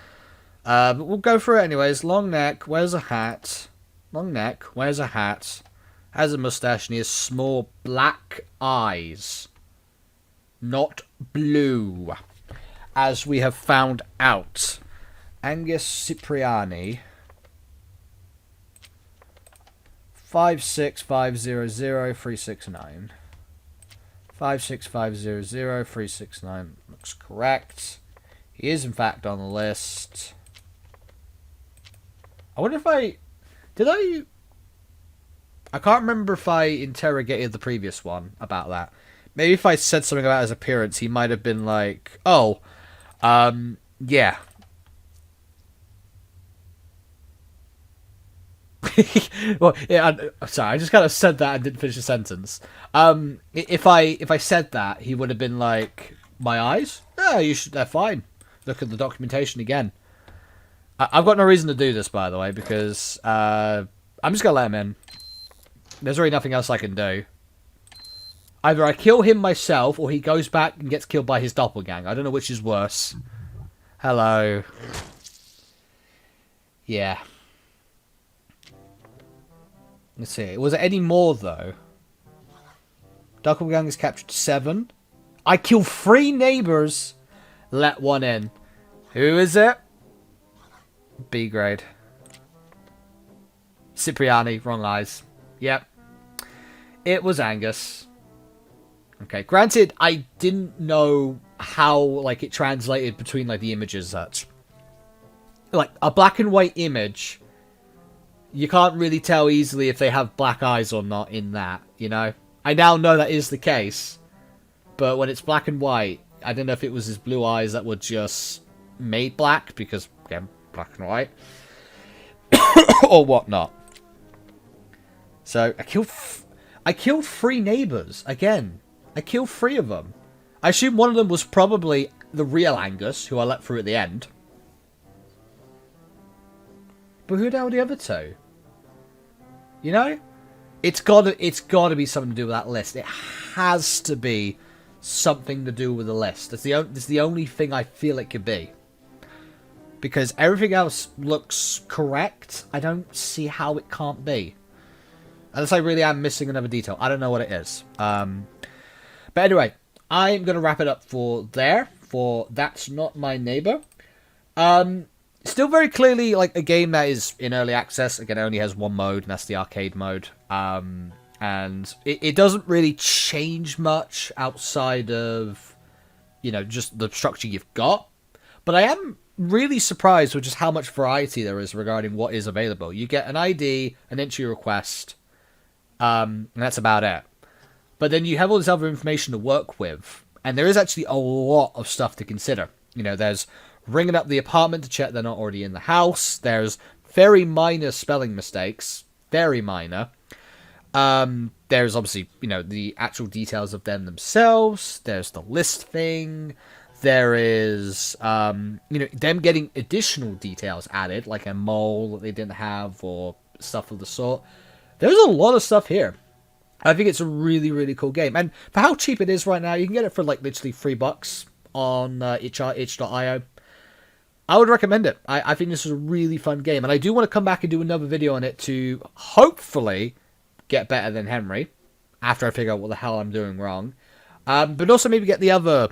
But we'll go through it anyways. Long neck, wears a hat. Long neck, wears a hat. Has a mustache and he has small black eyes. Not blue. As we have found out. Angus Cipriani. 56500-369. 56500-369. Looks correct. He is in fact on the list. I wonder if I can't remember if I interrogated the previous one about that. Maybe if I said something about his appearance, he might have been like, oh, yeah. Well, yeah, sorry, I just kind of said that and didn't finish the sentence. If I said that, he would have been like, my eyes? Yeah, they're fine. Look at the documentation again. I've got no reason to do this, by the way, because I'm just going to let him in. There's really nothing else I can do. Either I kill him myself, or he goes back and gets killed by his doppelganger. I don't know which is worse. Hello. Yeah. Let's see. Was it any more, though? Doppelgangers captured 7. I killed 3 neighbours. Let 1 in. Who is it? B grade. Cipriani, wrong eyes. Yep. It was Angus. Okay, granted, I didn't know how, like, it translated between, like, the images such. Like, a black and white image, you can't really tell easily if they have black eyes or not in that, you know? I now know that is the case. But when it's black and white, I don't know if it was his blue eyes that were just made black, because, again, black and white. Or whatnot. So, I killed 3 neighbours, again. I killed 3 of them. I assume one of them was probably the real Angus, who I let through at the end. But who the hell are the other 2? You know? It's gotta be something to do with that list. It has to be something to do with the list. It's the only thing I feel it could be. Because everything else looks correct. I don't see how it can't be. Unless I really am missing another detail. I don't know what it is. But anyway, I'm going to wrap it up for That's Not My Neighbour. Still very clearly like a game that is in early access. Again, it only has 1 mode, and that's the arcade mode. And it doesn't really change much outside of, you know, just the structure you've got. But I am really surprised with just how much variety there is regarding what is available. You get an ID, an entry request, and that's about it. But then you have all this other information to work with, and there is actually a lot of stuff to consider. You know, there's ringing up the apartment to check they're not already in the house. There's very minor spelling mistakes. Very minor. There's obviously, you know, the actual details of them themselves. There's the list thing. There is, you know, them getting additional details added, like a mole that they didn't have or stuff of the sort. There's a lot of stuff here. I think it's a really, really cool game. And for how cheap it is right now, you can get it for like literally $3 on itch.io. I would recommend it. I think this is a really fun game. And I do want to come back and do another video on it to hopefully get better than Henry after I figure out what the hell I'm doing wrong. But also maybe get the other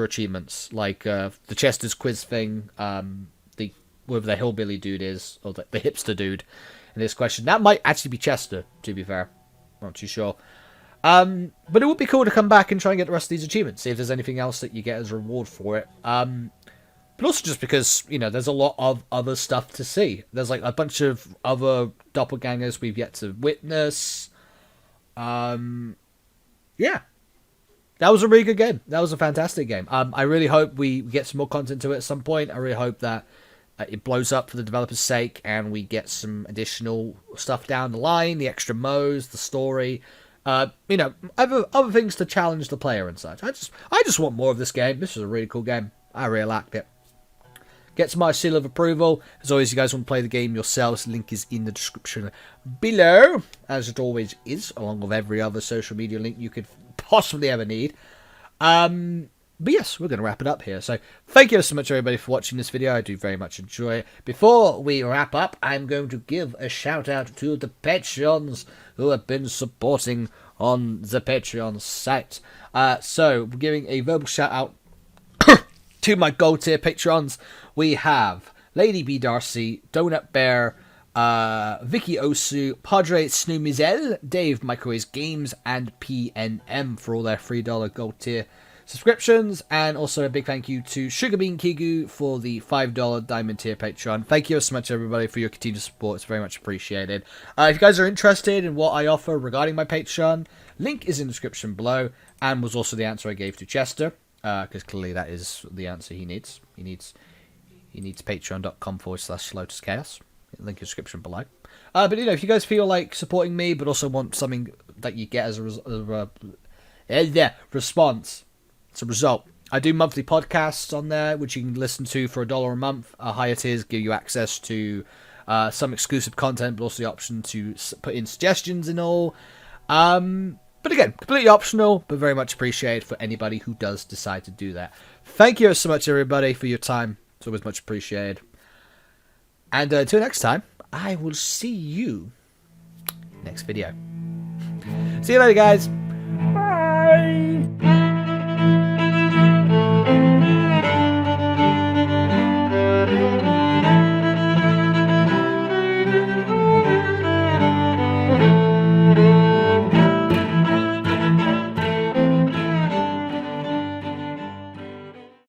achievements, like the Chester's quiz thing, the whoever the hillbilly dude is, or the hipster dude in this question. That might actually be Chester, to be fair. I'm not too sure. But it would be cool to come back and try and get the rest of these achievements, see if there's anything else that you get as a reward for it. But also just because, you know, there's a lot of other stuff to see. There's like a bunch of other doppelgangers we've yet to witness. Yeah. That was a really good game. That was a fantastic game. I really hope we get some more content to it at some point. I really hope that it blows up for the developers' sake and we get some additional stuff down the line, the extra modes, the story. You know, other things to challenge the player and such. I just want more of this game. This is a really cool game. I really liked it. Gets my seal of approval. As always, you guys want to play the game yourselves, link is in the description below, as it always is, along with every other social media link you could possibly ever need. But yes, we're going to wrap it up here. So thank you so much, everybody, for watching this video. I do very much enjoy it. Before we wrap up, I'm going to give a shout out to the Patreons who have been supporting on the Patreon site. So we're giving a verbal shout out to my gold tier Patrons. We have Lady B Darcy, Donut Bear, Vicky Osu, Padre Snoomizel, Dave Microwaves Games, and PNM for all their $3 gold tier subscriptions. And also a big thank you to Sugarbean Kigu for the $5 diamond tier Patreon. Thank you so much, everybody, for your continued support. It's very much appreciated. If you guys are interested in what I offer regarding my Patreon, link is in the description below, and was also the answer I gave to Chester, because clearly that is the answer he needs. He needs patreon.com/salotuschaos. Link in the description below. But you know, if you guys feel like supporting me, but also want something that you get as a response, it's a result. I do monthly podcasts on there, which you can listen to for $1 a month. Higher tiers give you access to some exclusive content, but also the option to put in suggestions and all. But again, completely optional, but very much appreciated for anybody who does decide to do that. Thank you so much, everybody, for your time. It's always much appreciated. And until next time, I will see you next video. See you later, guys.